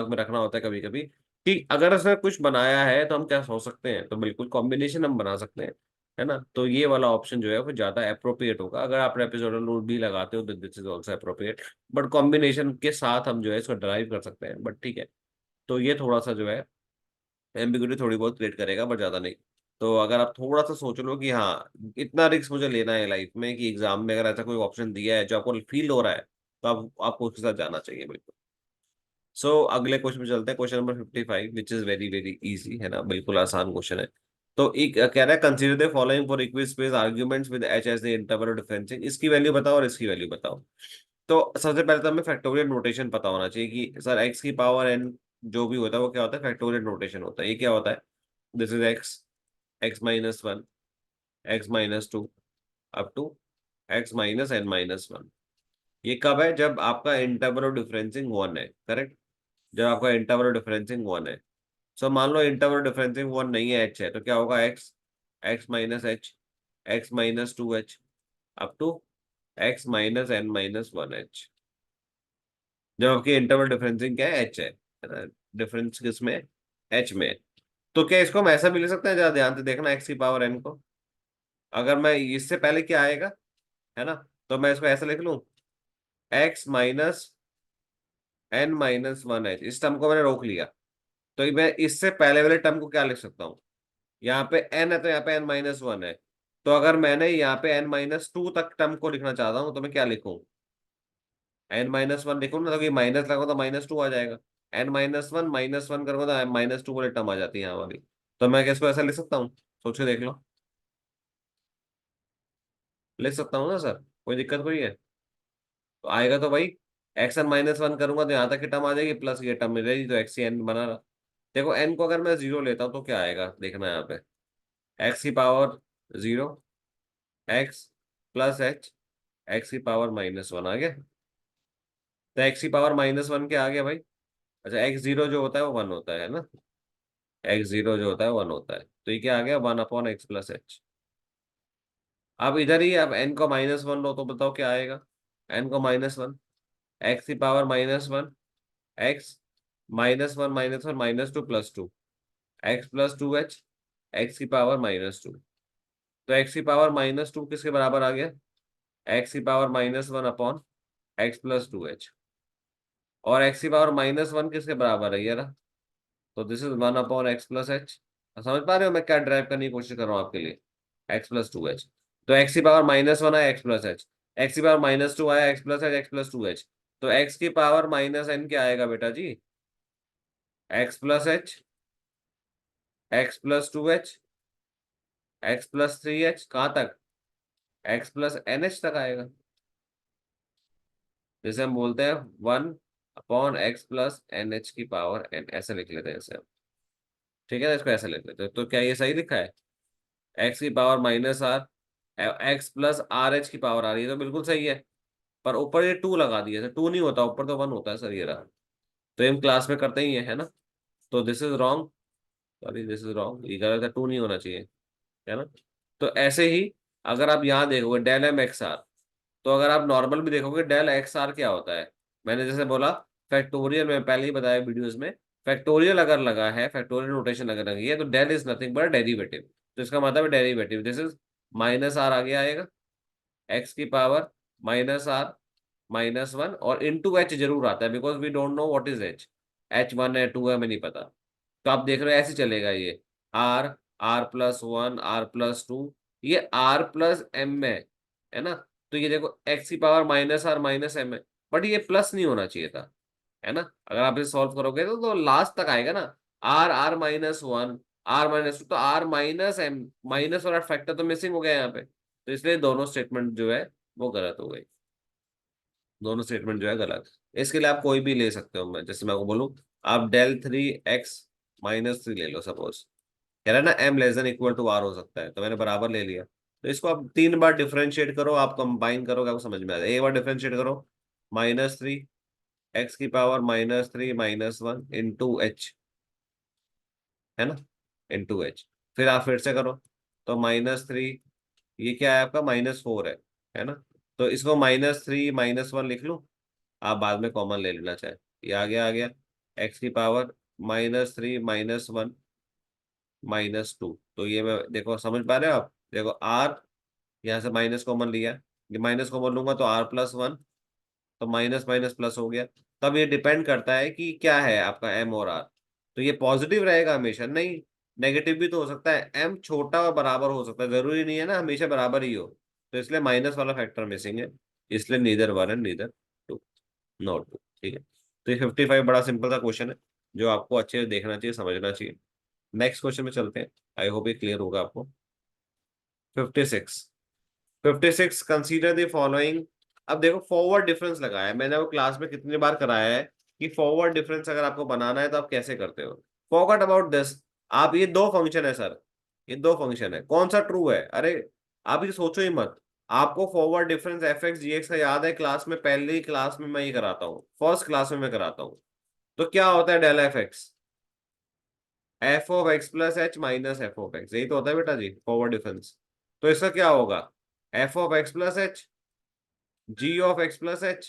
में रखना होता है कभी कभी, कि अगर उसने कुछ बनाया है तो हम क्या सोच सकते हैं, तो बिल्कुल कॉम्बिनेशन हम बना सकते हैं, है ना। तो ये वाला ऑप्शन जो है वो ज्यादा अप्रोप्रिएट होगा, अगर आप ट्रेपेजॉइडल रूल भी लगाते हो तो this is also appropriate. But combination के साथ हम जो है इसको ड्राइव कर सकते हैं, बट ठीक है। तो ये थोड़ा सा जो है एम्बिग्यूटी थोड़ी बहुत क्रिएट करेगा, बट ज्यादा नहीं। तो अगर आप थोड़ा सा सोच लो कि हाँ इतना रिस्क मुझे लेना है लाइफ में, कि एग्जाम में अगर ऐसा कोई ऑप्शन दिया है जो आपको फील हो रहा है, तो आपको उसके साथ जाना चाहिए बिल्कुल। सो अगले क्वेश्चन में चलते हैं, question number 55, which is very very easy, है ना, बिल्कुल आसान क्वेश्चन है। तो एक कह रहा है consider the following four equispaced arguments with h as the interval differential, इसकी वैल्यू बताओ और इसकी वैल्यू बताओ। तो सबसे पहले तो हमें फैक्टोरियल नोटेशन पता होना चाहिए कि सर एक्स की पावर एन जो भी होता है वो क्या होता है, फैक्टोरियल नोटेशन होता है। ये क्या होता है, this is X, x-1, x-2, up to x-n-1। ये कब है, जब आपका इंटरवल ऑफ डिफरेंसिंग 1 है, करेक्ट, जब आपका इंटरवल ऑफ डिफरेंसिंग 1 है। सो मान लो इंटरवल डिफरेंसिंग 1 नहीं है, h है, तो क्या होगा, x, x-h, x-2h, up to x-n-1h। जब आपकी इंटरवल डिफरेंसिंग क्या है, h है ना, डिफरेंस किसमें, h में। तो क्या इसको हम ऐसा भी ले सकते हैं, जरा ध्यान से देखना, x की पावर n को, अगर मैं इससे पहले क्या आएगा, है ना, तो मैं इसको ऐसे लिख लूं, x-n-1h, इस टर्म को मैंने रोक लिया, तो मैं इससे पहले वाले टर्म को क्या लिख सकता हूँ, यहाँ पे n है तो यहाँ पे n-1 है। तो अगर मैंने यहाँ पे n-2 तक टर्म को लिखना चाहता हूँ तो मैं क्या लिखूँ, n-1 लिखूँ ना, तो कि माइनस लगा तो -2 आ जाएगा। n-1 करूँगा तो -2 वाली टर्म आ जाती है यहाँ वाली। तो मैं किसको ऐसा लिख सकता हूँ, सोच के देख लो। लिख सकता हूँ ना सर, कोई दिक्कत कोई है? तो आएगा तो भाई x n-1 करूंगा तो यहाँ तक की टर्म आ जाएगी, प्लस ये टर्म मिलेगी, तो x n बना रहा। देखो n को अगर मैं 0 लेता हूँ तो क्या आएगा, देखना यहाँ पे, x⁻0, x plus h, x⁻−1 आ गया। तो x⁻−1 क्या आ गया भाई? अच्छा, x0 जो होता है वो 1 होता है ना, x0 जो होता है 1 होता है, तो ये क्या आ गया, 1/x प्लस h। अब इधर ही अब n को -1 लो तो बताओ क्या आएगा, n को -1, x⁻−1, x -1 -2 +2, x plus 2h, x⁻−2। तो x⁻−2 किसके बराबर आ गया, x⁻−1 upon x plus 2h। और x⁻−1 किसके बराबर है ये रहा, तो this is 1/x plus h। समझ पा रहे हो मैं क्या ड्राइव करने की कोशिश कर रहा हूँ आपके लिए, x प्लस 2h। तो x⁻−1 आया x प्लस h, x⁻−2 आया x plus h, x plus 2h। तो x⁻−n क्या आएगा बेटा जी, x plus h, x plus 2h, x plus 3h, कहाँ तक, x प्लस NH तक आएगा। जैसे हम बोलते हैं 1/x प्लस NH⁻n, ऐसे लिख लेते हैं इसे हम। ठीक है ना, इसको ऐसे लिख लेते हैं। तो क्या ये सही लिखा है, x⁻−r, x प्लस RH की पावर आ रही है, तो बिल्कुल सही है। पर ऊपर ये 2 लगा दिया, 2 नहीं होता, ऊपर तो 1 होता है सर, ये रहा। तो हम क्लास में करते ही है ना। तो this is wrong, sorry this is wrong, ये गलत है, 2 नहीं होना चाहिए, है ना। तो ऐसे ही अगर आप यहाँ देखोगे डेल एम एक्स आर, तो अगर आप नॉर्मल भी देखोगे डेल एक्स आर क्या होता है, मैंने जैसे बोला फैक्टोरियल में पहले ही बताया वीडियोस में, फैक्टोरियल अगर लगा है, फैक्टोरियल नोटेशन अगर लगी है तो del is nothing but derivative. तो इसका मतलब है डेरिवेटिव, दिस इज -r आगे आएगा, x⁻−r-1 और इंटू एच जरूर आता है, because we don't know what is H, h1 है 2 है हमें नहीं पता। तो आप देख रहे हो ऐसे चलेगा ये, आर, r+1, r+2, ये r+m में है ना। तो ये देखो x⁻−r-m है, बट ये प्लस नहीं होना चाहिए था, है ना। अगर आप इसे सॉल्व करोगे तो लास्ट तक आएगा ना, r-1, r-2, तो r-m, माइनस और फैक्टर तो मिसिंग हो गया यहाँ पे, तो इसलिए दोनों स्टेटमेंट जो है वो गलत हो गई, दोनों स्टेटमेंट जो है गलत। इसके लिए आप कोई भी ले सकते हो, मैं जैसे मैं आपको बोलूँ, आप del 3x-3 ले लो सपोज, कह रहा है ना m<=r हो सकता है, तो मैंने बराबर ले लिया। तो इसको आप 3 बार डिफरेंशिएट करो, आप कंबाइन करोगे आपको समझ में आ जाएगा। एक बार डिफरेंशिएट करो, -3 x⁻³ - 1 इंटू एच, है ना, इंटू एच। फिर आप फिर से करो, तो -3, ये क्या है आपका -4 है ना। तो इसको -3 - 1 लिख लूँ, आप बाद में कॉमन ले लेना चाहे, ये आ गया x⁻³ - 1 -2। तो ये मैं देखो समझ पा रहे हो आप, देखो आर, यहाँ से माइनस कॉमन लिया, ये माइनस कॉमन लूंगा तो r+1, तो माइनस माइनस प्लस हो गया। तब ये डिपेंड करता है कि क्या है आपका m और r, तो ये पॉजिटिव रहेगा हमेशा, नहीं नेगेटिव भी तो हो सकता है, m छोटा और बराबर हो सकता है, जरूरी नहीं है ना हमेशा बराबर ही हो। तो इसलिए माइनस वाला फैक्टर मिसिंग है, इसलिए नीदर 1 एंड नीदर 2, नॉट 2। ठीक है, तो ये 55 बड़ा सिंपल सा क्वेश्चन है, जो आपको अच्छे से देखना चाहिए, समझना चाहिए। नेक्स्ट क्वेश्चन में चलते हैं, आई होप ये क्लियर होगा आपको। 56, 56, कंसीडर द फॉलोइंग। अब देखो फॉरवर्ड डिफरेंस लगाया है मैंने, वो क्लास में कितनी बार कराया है कि फॉरवर्ड डिफरेंस अगर आपको बनाना है तो आप कैसे करते हो। फॉरगॉट अबाउट दिस, आप ये दो फंक्शन है सर, ये दो फंक्शन है, कौन सा ट्रू है, अरे आप ये सोचो ही मत। आपको फॉरवर्ड डिफरेंस f(x)(gx) का याद है, क्लास में पहली क्लास में मैं ये कराता हूँ, फर्स्ट क्लास में मैं कराता हूँ। तो क्या होता है del f(x)? f(x) plus h minus f(x), यही तो होता है बेटा जी फॉरवर्ड डिफरेंस। तो इसका क्या होगा, f(x) plus h, g(x) plus h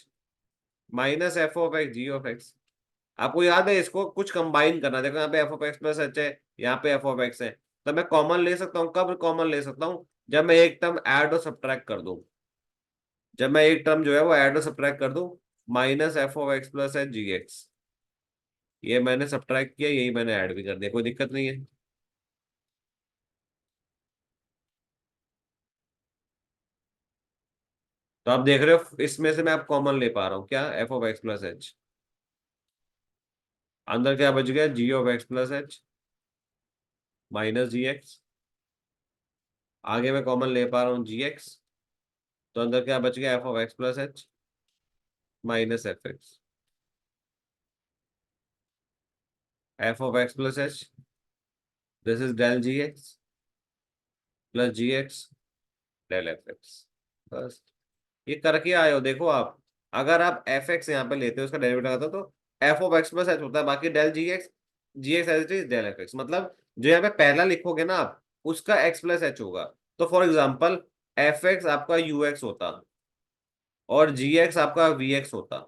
minus f(x) g(x)। आपको याद है इसको कुछ कंबाइन करना, देखो यहाँ पे f(x) प्लस h है, यहाँ पे f(x) है, तो मैं कॉमन ले सकता हूँ, कब कॉमन ले सकता हूँ, जब मैं एक टर्म ऐड और सब्ट्रैक्ट कर दूं, जब मैं एक टर्म जो है वो ऐड और सब्ट्रैक्ट कर दूं, minus f(x) plus h gx। ये मैंने सब्ट्रैक्ट किया, यही मैंने ऐड भी कर दिया, कोई दिक्कत नहीं है। तो आप देख रहे हो इसमें से मैं आप कॉमन ले पा रहा हूँ क्या, f of x plus h. अंदर क्या बच गया, g of x plus H minus g x. आगे मैं कॉमन ले पा रहा हूँ जी एक्स। तो अंदर क्या बच गया, F of x plus H minus F X. F of x plus H, this is del G X plus G X del F X. बस, ये करके आए हो देखो आप। अगर आप एफ एक्स यहाँ पे लेते हो, उसका डेरिवेटिव आता तो F of x plus H होता है, बाकी del G X as it is del F X. मतलब जो यहाँ पे पहला लिखोगे ना आप, उसका एक्स प्लस एच होगा। तो फॉर एग्जाम्पल एफ एक्स आपका यू एक्स होता और जी एक्स आपका वी एक्स होता।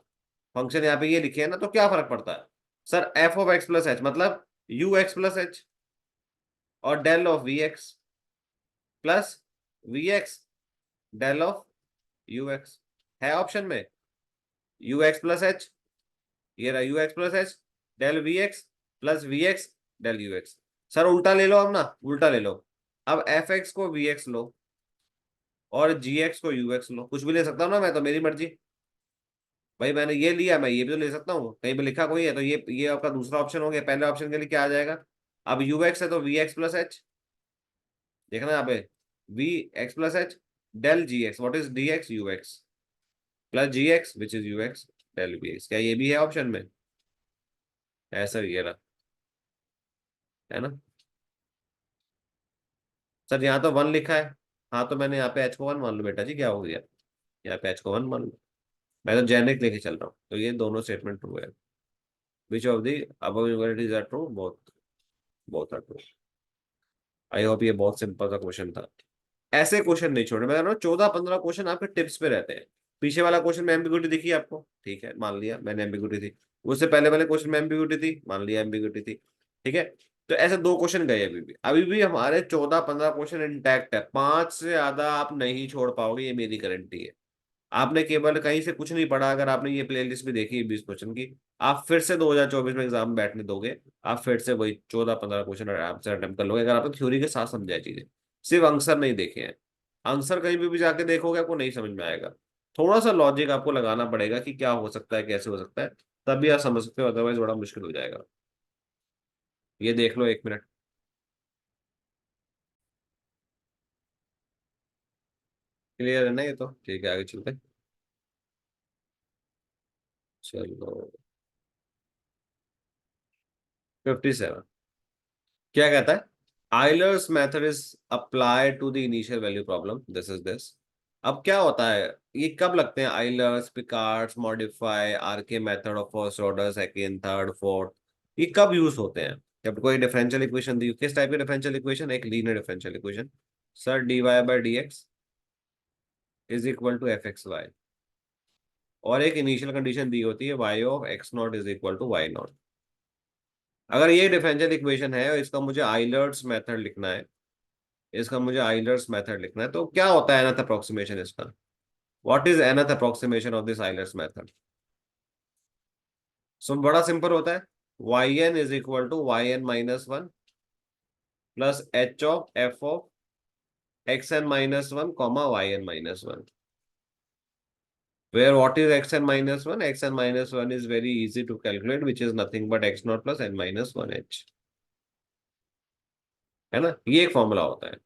फंक्शन यहाँ पे ये लिखे है ना, तो क्या फर्क पड़ता है sir, F of x plus H मतलब यू एक्स प्लस एच और del of V X plus V X del of U X. है ऑप्शन में यू एक्स प्लस एच, ये रहा U X plus H del V X plus V X del U X. Sir उल्टा ले लो, अब ना उल्टा ले लो। अब एफ एक्स को वी एक्स लो और जी एक्स को यू एक्स लो, कुछ भी ले सकता हूँ ना मैं, तो मेरी मर्जी। भाई मैंने ये लिया, मैं ये भी तो ले सकता हूँ, कहीं पे लिखा कोई है तो ये आपका दूसरा ऑप्शन हो गया। पहले ऑप्शन के लिए क्या आ जाएगा, अब यू एक्स है तो वी एक्स प्लस एच, देखना यहाँ पे V X plus H del G X, what is D X U X plus G X which is U X del B X. क्या ये भी है ऑप्शन में, ऐसा ही है ना। सर यहाँ तो वन लिखा है। हाँ तो मैंने यहाँ पे एच को वन मान लो बेटा जी, क्या हो गया, यहाँ पे एच को वन मान लो। मैं तो जेनेरिक लेके चल रहा हूँ, तो ये दोनों स्टेटमेंट ट्रू है। Which of the above equalities are true, both both are true. I hope ये बहुत सिंपल सा क्वेश्चन था। ऐसे क्वेश्चन नहीं छोड़े, मैं कह रहा हूँ 14-15 क्वेश्चन आपके टिप्स पे रहते हैं। पीछे वाला क्वेश्चन में एम्बिग्यूटी दिखी आपको, ठीक है मान लिया मैंने एम्बिग्यूटी थी। उससे पहले वाले क्वेश्चन में एम्बिग्यूटी थी, मान लिया एम्बिग्यूटी थी। ठीक है, तो ऐसे दो क्वेश्चन गए, अभी भी हमारे 14-15 क्वेश्चन इंटैक्ट है। पांच से ज्यादा आप नहीं छोड़ पाओगे, ये मेरी गारंटी है। आपने केवल कहीं से कुछ नहीं पढ़ा, अगर आपने ये प्लेलिस्ट भी देखी है 20 क्वेश्चन की, आप फिर से 2024 में एग्जाम बैठने दोगे, आप फिर से वही 14-15 क्वेश्चन आराम से अटेम्प्ट कर लोगे, अगर आपने थ्योरी के साथ समझा है चीजें, सिर्फ आंसर नहीं देखे हैं। आंसर कहीं भी जाके देखोगे आपको नहीं समझ में आएगा। थोड़ा सा लॉजिक आपको लगाना पड़ेगा कि क्या हो सकता है, कैसे हो सकता है, तभी आप समझ सकते हो, अदरवाइज बड़ा मुश्किल हो जाएगा। ये देख लो, 1 मिनट। क्लियर है ना, ये तो ठीक है, आगे चलते हैं। चलो 57 क्या कहता है, Euler's method is apply to the initial value problem, this is this. अब क्या होता है, ये कब लगते हैं Euler's, Picard's, modify, RK method of first order, second, third, fourth, ये कब यूज होते हैं। जब कोई डिफरेंशियल इक्वेशन दी, किस टाइप की डिफरेंशियल इक्वेशन, एक linear differential equation. Sir D Y by D x is equal to F x Y, और एक इनिशियल कंडीशन दी होती है Y of x naught is equal to Y naught. अगर ये डिफरेंशियल इक्वेशन है और इसका मुझे आइलर्स मेथड लिखना है, इसका मुझे आइलर्स मेथड लिखना है, तो क्या होता है एनथ अप्रोक्सीमेशन इसका, what is nth approximation of this Euler's method. So बड़ा सिंपल होता है, Y N is equal to y N minus one plus h of F of x n minus one comma y N minus one, where what is x n minus 1, x n minus 1 is very easy to calculate, which is nothing but x naught plus n minus 1 h, है ना, ये एक formula होता है।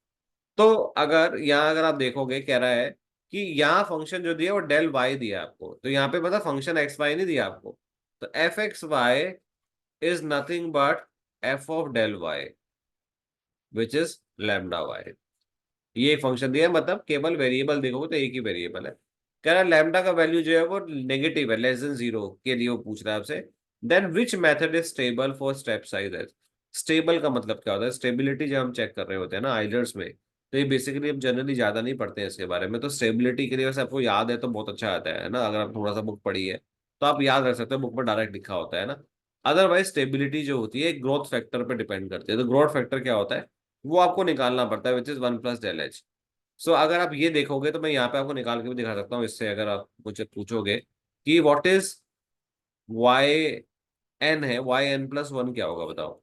तो अगर आप देखोगे, कह रहा है कि यहाँ फंक्शन जो दिया वो डेल वाई दिया आपको, तो यहाँ पे पता फंक्शन एक्स वाई नहीं दिया आपको, तो F x Y is nothing but F of del Y which is lambda Y. ये एक फंक्शन दिया है, मतलब केवल वेरिएबल देखोगे तो एक ही वेरिएबल है। कह रहा है लैम्डा का वैल्यू जो है वो नेगेटिव है, लेस देन जीरो के लिए वो पूछ रहा है आपसे। Then which method is stable for step size H. Stable का मतलब क्या होता है, स्टेबिलिटी जब हम चेक कर रहे होते हैं ना आइलर्स में, तो ये बेसिकली हम जनरली ज्यादा नहीं पढ़ते हैं इसके बारे में, तो स्टेबिलिटी के लिए वैसे आपको याद है तो बहुत अच्छा आता है ना, अगर आप थोड़ा सा बुक पढ़ी है तो आप याद रख सकते हो, बुक में डायरेक्ट लिखा होता है ना। अदरवाइज स्टेबिलिटी जो होती है ग्रोथ फैक्टर पर डिपेंड करती है, तो ग्रोथ फैक्टर क्या होता है वो आपको निकालना पड़ता है, which is one plus del h. So अगर आप ये देखोगे तो मैं यहाँ पे आपको निकाल के भी दिखा सकता हूँ इससे, अगर आप मुझे पूछोगे कि व्हाट इज वाई एन है, वाई एन प्लस वन क्या होगा बताओ?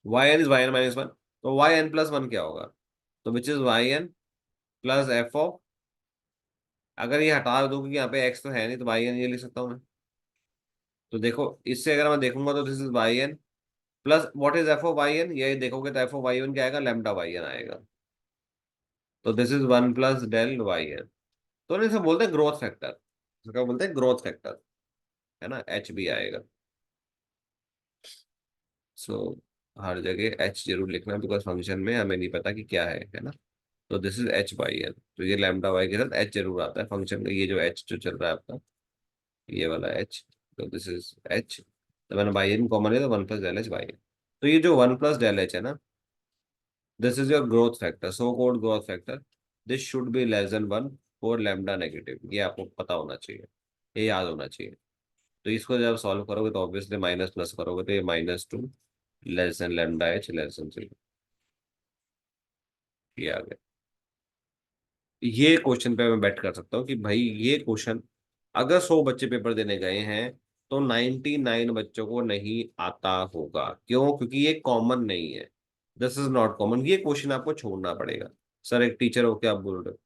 Y N is Y N minus one, तो वाई एन प्लस वन क्या होगा? तो which is Y N plus F of, अगर ये हटा दूं क्योंकि यहाँ पे एक्स तो है नहीं, तो वाई एन ये लिख सकता हूँ मैं। तो देखो इससे अगर मैं देखूंगा तो this is Y N plus what is F of Y N, ये देखोगे तो एफ ऑफ वाई एन क्या आएगा, लेमडा वाई एन आएगा। तो this is one plus del Y N. तो इसे बोलते हैं ग्रोथ फैक्टर, इसका बोलते हैं ग्रोथ फैक्टर, है ना, एच भी आएगा। सो हर जगह एच जरूर लिखना, बिकॉज फंक्शन में हमें नहीं पता कि क्या है ना। तो this is H by N, तो ये लैम्डा वाई के साथ एच जरूर आता है फंक्शन का, ये जो एच जो चल रहा है आपका, ये वाला एच। तो दिस इज एच, तो मैंने बाई एन कॉमन है, तो one plus del h by N. तो ये जो वन प्लस डेल एच है ना, this is your growth factor, so called growth factor. This should be less than one for lambda negative, ये आपको पता होना चाहिए, ये याद होना चाहिए। तो इसको जब सॉल्व करोगे तो ऑब्वियसली माइनस प्लस करोगे तो ये -2 less than lambda H less than 0, ये आ गया। ये क्वेश्चन पे मैं बेट कर सकता हूँ कि भाई ये क्वेश्चन अगर 100 बच्चे पेपर देने गए हैं तो 99 बच्चों को नहीं आता होगा। क्यों? क्योंकि ये कॉमन नहीं है, दिस इज नॉट कॉमन, ये क्वेश्चन आपको छोड़ना पड़ेगा। सर एक टीचर होके आप बोल रहे हो,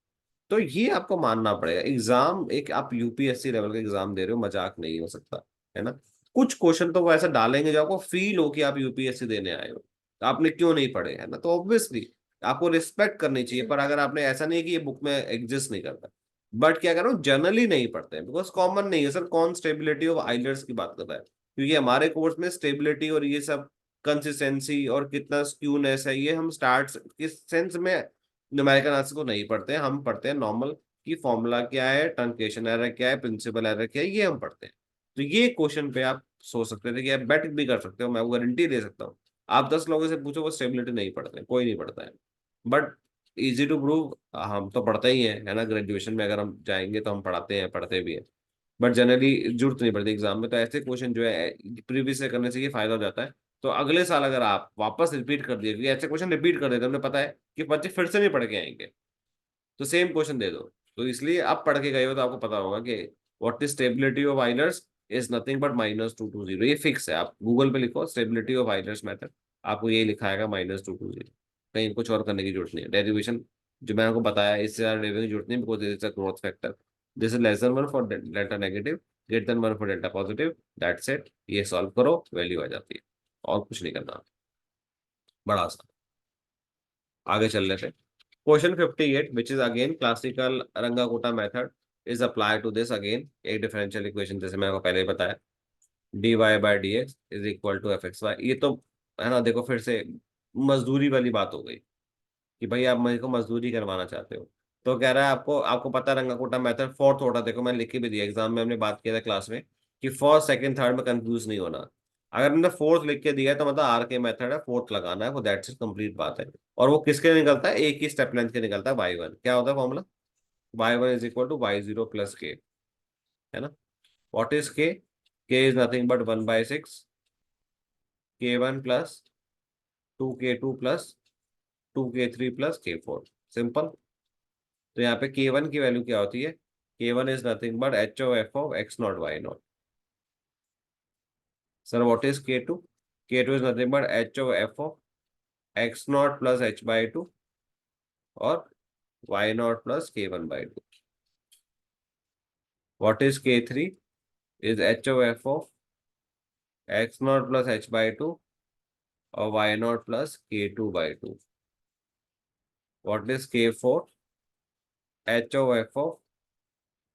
तो ये आपको मानना पड़ेगा। एग्जाम एक, आप यूपीएससी लेवल का एग्जाम दे रहे हो, मजाक नहीं हो सकता, है ना। कुछ क्वेश्चन तो वो ऐसा डालेंगे जो आपको फील हो कि आप यूपीएससी देने आए हो, तो आपने क्यों नहीं पढ़े, है ना। तो ऑब्वियसली आपको रिस्पेक्ट करनी चाहिए, पर अगर आपने, ऐसा नहीं है कि ये बुक में एग्जिस्ट नहीं करता, बट क्या करो जनरली नहीं पढ़ते हैं बिकॉज कॉमन नहीं है। सर कौन स्टेबिलिटी ऑफ आइलर्स की बात कर रहा है? क्योंकि हमारे कोर्स में स्टेबिलिटी और ये सब कंसिस्टेंसी और कितना स्क्यूनेस है, ये हम स्टार्ट किस सेंस में न्यूमेरिकल एनालिसिस को नहीं पढ़ते हैं, हम पढ़ते हैं नॉर्मल कि फॉर्मूला क्या है, ट्रंकेशन एरर क्या है, प्रिंसिपल एरर क्या है, ये हम पढ़ते हैं। तो ये क्वेश्चन पे आप सोच सकते थे कि आप बेट भी कर सकते हो, मैं वो गारंटी दे सकता हूँ। आप 10 लोगों से पूछो वो स्टेबिलिटी नहीं पढ़ते हैं, कोई नहीं पढ़ता है। बट इजी टू प्रूव, हम तो पढ़ते ही हैं, है ना। ग्रेजुएशन में अगर हम जाएंगे तो हम पढ़ाते हैं, पढ़ते भी हैं। बट जनरली जरूरत नहीं पड़ती एग्जाम में, तो ऐसे क्वेश्चन जो है प्रीवियस से करने से ये फायदा हो जाता है। तो अगले साल अगर आप वापस रिपीट कर दिए, क्योंकि ऐसे क्वेश्चन रिपीट कर देते हैं, उन्हें पता है कि बच्चे फिर से नहीं पढ़ के आएंगे, तो सेम क्वेश्चन दे दो। तो इसलिए आप पढ़ के गए हो तो आपको पता होगा कि what is stability of Euler's is nothing but -220, ये फिक्स है। आप गूगल पे लिखो स्टेबिलिटी ऑफ आइलर्स मेथड, आपको ये लिखा आएगा -220, कहीं कुछ और करने की जरूरत नहीं है। डेरिवेशन जो मैंने आपको बताया, इससे ज्यादा डेरिवेशन की जरूरत नहीं, because this is a growth factor. This is less than 1 for delta negative, greater than 1 for delta positive, that's it. ये सॉल्व करो, वैल्यू आ जाती है, और कुछ नहीं करना, बड़ा आसान। आगे चल रहे थे। Question 58 which is again classical Runge Kutta method is apply to this again, एक डिफरेंशियल इक्वेशन जैसे मैंने आपको पहले ही बताया, dy by D x is equal to F x y. ये तो, है ना, देखो फिर से मजदूरी वाली बात हो गई कि भाई आप मेरे को मजदूरी करवाना चाहते हो। तो कह रहा है आपको आपको पता है रंगाकोटा मेथड फोर्थ ऑर्डर, देखो मैंने लिख के भी दिया एग्जाम में, हमने बात किया था क्लास में कि फर्स्ट सेकंड थर्ड में कंफ्यूज नहीं होना। अगर हमने फोर्थ लिख के दिया है तो मतलब आर के मेथड है, फोर्थ लगाना है, वो दैट्स इट, कंप्लीट बात है। और वो किसके निकलता है, एक ही स्टेप लेंथ के निकलता है, वाई वन क्या होता है formula, y one is equal to y zero plus k, है ना। What is k is nothing but 1/6 k1 plus 2k2 plus 2k3 plus k4, simple. तो यहाँ पे k1 की वैल्यू क्या होती है, k1 is nothing but h of F of x not y not. Sir what is k2, k2 is nothing but h of F of x not plus h/2 और y not plus k1/2। What is k3 is h of F of x not plus h/2 और y not plus k2/2। What is k4, h of F of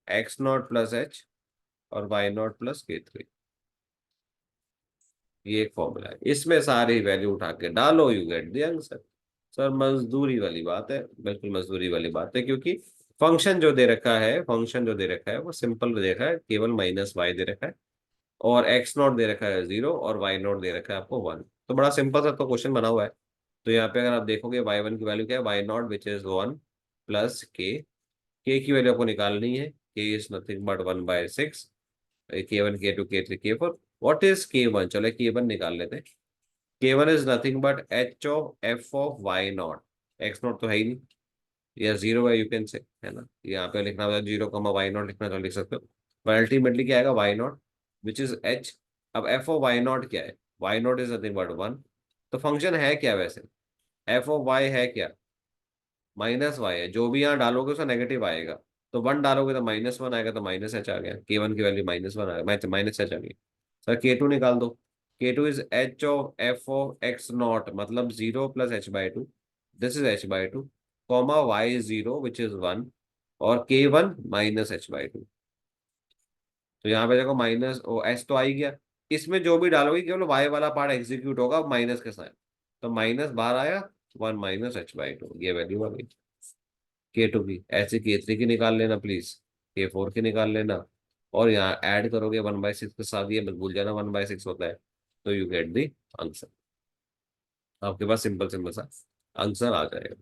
x not plus h और y not plus k3। ये एक formula है, इसमें सारी value उठा के डालो, you get the answer. Sir मजदूरी वाली बात है, बिल्कुल मजदूरी वाली बात है, क्योंकि फंक्शन जो दे रखा है वो सिंपल दे रखा है, केवल -y दे रखा है, और एक्स नॉट दे रखा है 0 और वाई नॉट दे रखा है आपको 1। तो बड़ा सिंपल सा तो क्वेश्चन बना हुआ है। तो यहाँ पे अगर आप देखोगे y1 की वैल्यू क्या है, y not which is 1 plus k की वैल्यू आपको निकालनी है, k is nothing but 1/6, k1 k2 k3 k4। What is k1, चलो k1 निकाल लेते हैं। k1 is nothing but h of F of y not, x not तो है ही नहीं, या 0 है, यू कैन से, है ना। यहाँ पे लिखना होता है 0 वाई नॉट लिखना तो लिख सकते हो, पर अल्टीमेटली क्या आएगा, y not which is h of f of y not क्या है, y not is nothing but 1। तो फंक्शन है क्या वैसे, एफ ऑफ वाई है क्या, माइनस वाई है, जो भी यहाँ डालोगे उसका नेगेटिव आएगा। तो 1 डालोगे तो -1 आएगा, तो माइनस एच आ गया, K1 की वैल्यू -1 आ गया, माइनस एच आ गई। सर K2 निकाल दो, K2 is h of F of x not, मतलब 0 + h/2, this is h/2, comma y is 0 which is 1, और K1 -h/2। तो यहाँ पे देखो माइनस ओ एच तो आ ही गया, इसमें जो भी डालोगे केवल वाई वाला पार्ट एग्जीक्यूट होगा माइनस के साथ। तो माइनस बाहर आया, 1 - h/2, ये वैल्यू आ गई K2 की। ऐसे K3 की निकाल लेना प्लीज, K4 की निकाल लेना, और यहाँ ऐड करोगे 1/6 के साथ, ये मत भूल जाना 1/6 होता है। तो यू गेट दी आंसर, आपके पास सिंपल सिंपल सा आंसर आ जाएगा।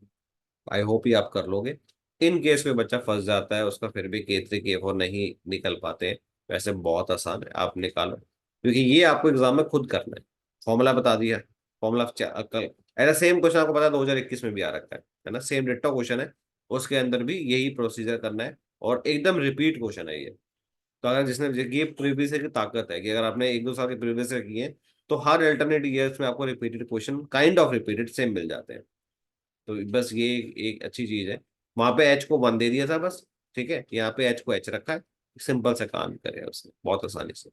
आई होप ये आप कर लोगे। इन केस कोई बच्चा फंस जाता है, उसका फिर भी K3 K4 नहीं निकल पाते हैं, वैसे बहुत आसान है, आप निकालो, क्योंकि ये आपको एग्जाम में खुद करना है। फॉर्मूला बता दिया, फॉर्मूला कल ऐसा सेम क्वेश्चन आपको पता है 2021 में भी आ रखा है ना, सेम डिट्टो क्वेश्चन है, उसके अंदर भी यही प्रोसीजर करना है, और एकदम रिपीट क्वेश्चन है ये। तो अगर जिसने, ये प्रीवियस ईयर की ताकत है कि अगर आपने 1-2 साल के प्रीवियस ईयर किए हैं, तो हर अल्टरनेट ईयर्स में आपको repeated question, kind of repeated same मिल जाते हैं। तो बस ये एक अच्छी चीज है। वहां पे एच को 1 दे दिया था बस, ठीक है, यहाँ पे एच को एच रखा है, सिंपल सा काम करे उसने बहुत आसानी से।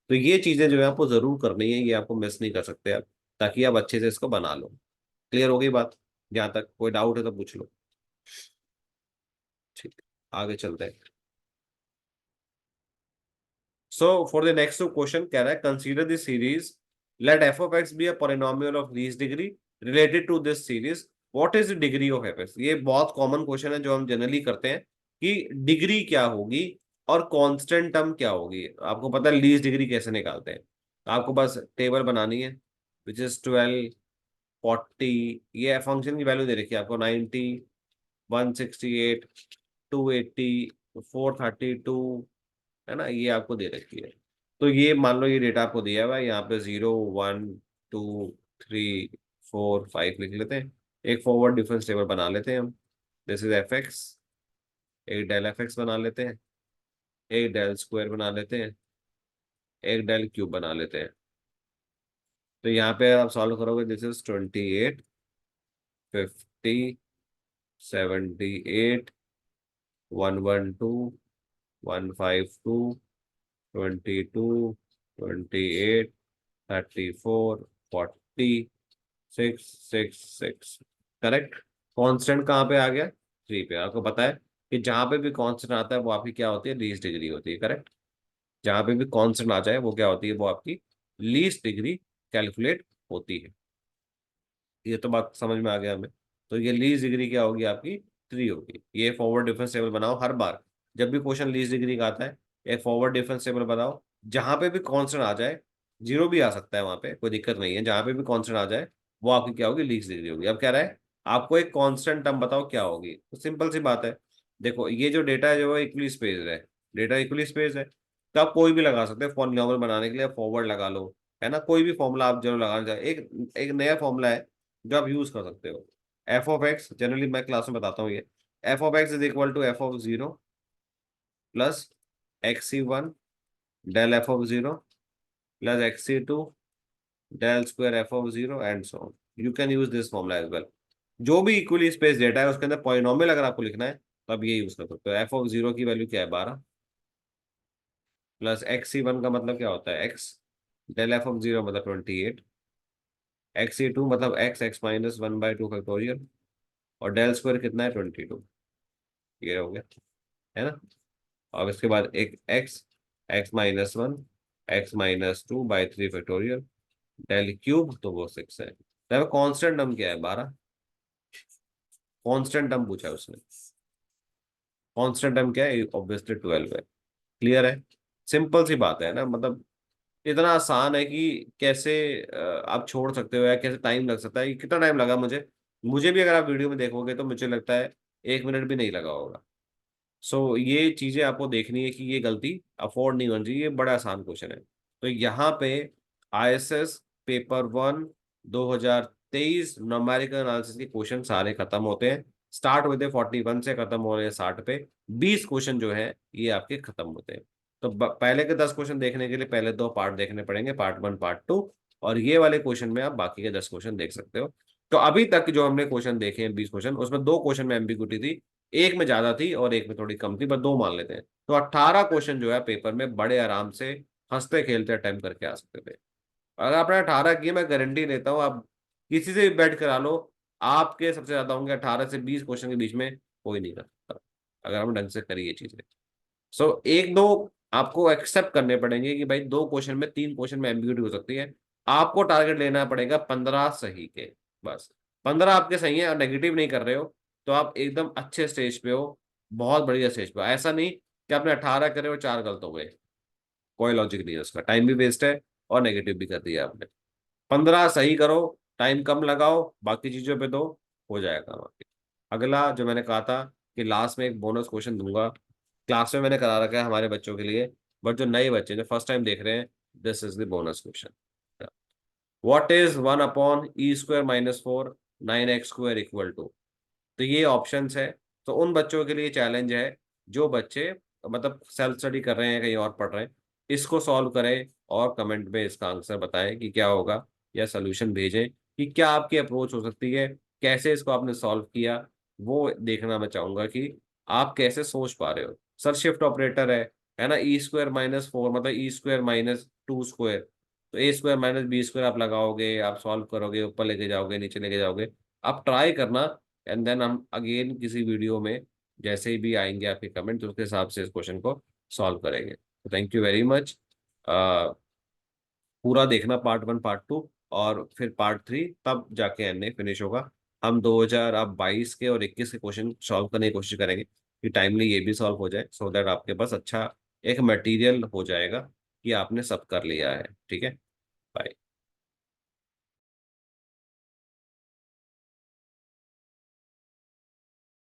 तो ये चीजें जो है आपको जरूर करनी है, ये आपको मिस नहीं कर सकते आप, ताकि आप अच्छे से इसको बना लो। क्लियर हो गई बात, जहाँ तक कोई डाउट है तो पूछ लो। ठीक है, आगे चलते हैं। So for the next question कह रहा है, consider this series, let f of x be a polynomial of least degree related to this series, what is the degree of f x. ये बहुत कॉमन क्वेश्चन है जो हम generally करते हैं, कि डिग्री क्या होगी और कांस्टेंट टर्म क्या होगी। आपको पता है लीस्ट डिग्री कैसे निकालते हैं, आपको बस टेबल बनानी है, विच इज 12, 40, ये फंक्शन की वैल्यू दे रखी है आपको, 90, 168, 280, 432, है ना, ये आपको दे रखी है। तो ये मान लो ये डेटा आपको दिया हुआ है, यहाँ पे 0 1 2 3 4 5 लिख लेते हैं। एक फॉरवर्ड डिफरेंस टेबल बना लेते हैं हम, दिस इज एफ एक्स, एक डेल एफ एक्स बना लेते हैं, एक डेल स्क्वायर बना लेते हैं, एक डेल क्यूब बना लेते हैं। तो यहाँ पे आप सॉल्व करोगे, दिस इज 28, 50, 78, 112, 152, 22, 28, 34, 40, 666। करेक्ट। कांस्टेंट कहाँ पे आ गया, 3 पे। आपको पता है कि जहां पे भी कांस्टेंट आता है वो आपकी क्या होती है, लीस्ट डिग्री होती है। करेक्ट, जहां पे भी कांस्टेंट आ जाए वो क्या होती है, वो आपकी लीस्ट डिग्री कैलकुलेट होती है। ये तो बात समझ में आ गया हमें। तो ये लीस्ट डिग्री क्या होगी आपकी, 3 होगी। ये फॉरवर्ड डिफरेंस टेबल बनाओ हर बार, जब भी क्वेश्चन लीस्ट डिग्री का आता है, एक फॉरवर्ड डिफरेंस टेबल बनाओ, जहां पे भी कांस्टेंट आ जाए, जीरो भी आ सकता है वहां पे, कोई दिक्कत नहीं है, जहां पे भी कांस्टेंट आ जाए वो आपकी क्या होगी, लीस्ट डिग्री होगी। अब कह रहा है आपको एक कांस्टेंट टर्म बताओ क्या होगी, तो सिंपल सी बात है, देखो ये जो डेटा है जो वो इक्वली स्पेस है, डेटा इक्वली स्पेस है, तो आप कोई भी लगा सकते हैं पॉलिनॉमियल बनाने के लिए, फॉरवर्ड लगा लो, है ना, कोई भी फॉर्मूला आप जरूर लगाना चाहे। एक एक नया फॉर्मूला है जो आप यूज कर सकते हो, एफ ऑफ एक्स, जनरली मैं क्लास में बताता हूँ ये, f of x is equal to F of 0 plus XC1 del F of 0 plus XC2 del square F of 0 and so on. You can use this formula as well. जो भी equally space data है उसके अंदर polynomial अगर आपको लिखना है तो आप ये यूज कर सकते हो। एफ ऑफ 0 की वैल्यू क्या है, 12, प्लस XC1 का मतलब क्या होता है, x, डेल एफ ऑफ 0 मतलब 28, XC2 मतलब x(x - 1/2), और डेल स्क्वायर कितना है, 22। ये हो गया, है ना। और इसके बाद एक x, x-1, x-2/3, del cube, तो वो 6 है। तो कांस्टेंट टर्म क्या है, 12। कांस्टेंट टर्म पूछा है उसने, कांस्टेंट टर्म क्या है, ऑब्वियसली 12 है। क्लियर है, सिंपल सी बात है ना, मतलब इतना आसान है कि कैसे आप छोड़ सकते हो, या कैसे टाइम लग सकता है, कितना टाइम लगा मुझे, मुझे भी अगर आप वीडियो में देखोगे तो मुझे लगता है 1 मिनट भी नहीं लगा होगा। सो ये चीजें आपको देखनी है कि ये गलती अफोर्ड नहीं होनी चाहिए, ये बड़ा आसान क्वेश्चन है। तो यहाँ पे ISS पेपर 1 2023 न्यूमेरिकल एनालिसिस के क्वेश्चन सारे खत्म होते हैं। स्टार्ट होते हैं 41 से, खत्म हो रहे हैं 60 पे। 20 क्वेश्चन जो है ये आपके खत्म होते हैं। तो पहले के 10 क्वेश्चन देखने के लिए पहले 2 पार्ट देखने पड़ेंगे, पार्ट 1 पार्ट 2। और ये वाले क्वेश्चन में आप बाकी के 10 क्वेश्चन देख सकते हो। तो अभी तक जो हमने क्वेश्चन देखे हैं 20 क्वेश्चन, उसमें 2 क्वेश्चन में एम्बिग्यूटी थी, एक में ज्यादा थी और एक में थोड़ी कम थी, बस 2 मान लेते हैं। तो 18 क्वेश्चन जो है पेपर में बड़े आराम से हंसते खेलते अटेम्प्ट करके आ सकते थे। अगर आपने 18 किए, मैं गारंटी देता हूँ, आप किसी से भी बैट करा लो, आपके सबसे ज्यादा होंगे 18 से 20 क्वेश्चन के बीच में, कोई नहीं कर सकता, अगर हम ढंग से करिए ये चीजें। सो एक दो आपको एक्सेप्ट करने पड़ेंगे कि भाई 2 क्वेश्चन में, 3 क्वेश्चन में एम्बिग्यूटी हो सकती है। आपको टारगेट लेना पड़ेगा 15 सही के, बस। 15 आपके सही है और नेगेटिव नहीं कर रहे हो, तो आप एकदम अच्छे स्टेज पे हो, बहुत बढ़िया स्टेज पे हो। ऐसा नहीं कि आपने 18 करे और 4 गलत हो गए, कोई लॉजिक नहीं है उसका, टाइम भी वेस्ट है और नेगेटिव भी कर दिया आपने। 15 सही करो, टाइम कम लगाओ, बाकी चीजों पे तो हो जाएगा आपके। अगला जो मैंने कहा था कि लास्ट में एक बोनस क्वेश्चन दूंगा, क्लास में मैंने करा रखा है हमारे बच्चों के लिए, बट जो नए बच्चे जो फर्स्ट टाइम देख रहे हैं, this is the bonus question. What is 1/e² - 4 9x² = तो ये ऑप्शंस है। तो उन बच्चों के लिए चैलेंज है जो बच्चे मतलब सेल्फ स्टडी कर रहे हैं, कहीं और पढ़ रहे हैं, इसको सॉल्व करें और कमेंट में इसका आंसर बताएं कि क्या होगा, या सोल्यूशन भेजें कि क्या आपकी अप्रोच हो सकती है, कैसे इसको आपने सॉल्व किया, वो देखना मैं चाहूंगा कि आप कैसे सोच पा रहे हो। सर शिफ्ट ऑपरेटर है ना, e² - 4 मतलब e² - 2², तो a² - b² आप लगाओगे, आप सॉल्व करोगे, ऊपर लेके जाओगे, नीचे लेके जाओगे। आप ट्राई करना, एंड देन हम अगेन किसी वीडियो में जैसे ही भी आएंगे आपके कमेंट, तो उसके हिसाब से इस क्वेश्चन को सॉल्व करेंगे। तो थैंक यू वेरी मच। पूरा देखना पार्ट 1 पार्ट 2, और फिर पार्ट 3 तब जाके एनए फिनिश होगा। हम 2022 के और 21 के क्वेश्चन सॉल्व करने की कोशिश करेंगे कि टाइमली ये भी सॉल्व हो जाए, सो दैट आपके पास अच्छा एक मटेरियल हो जाएगा कि आपने सब कर लिया है। ठीक है, बाय।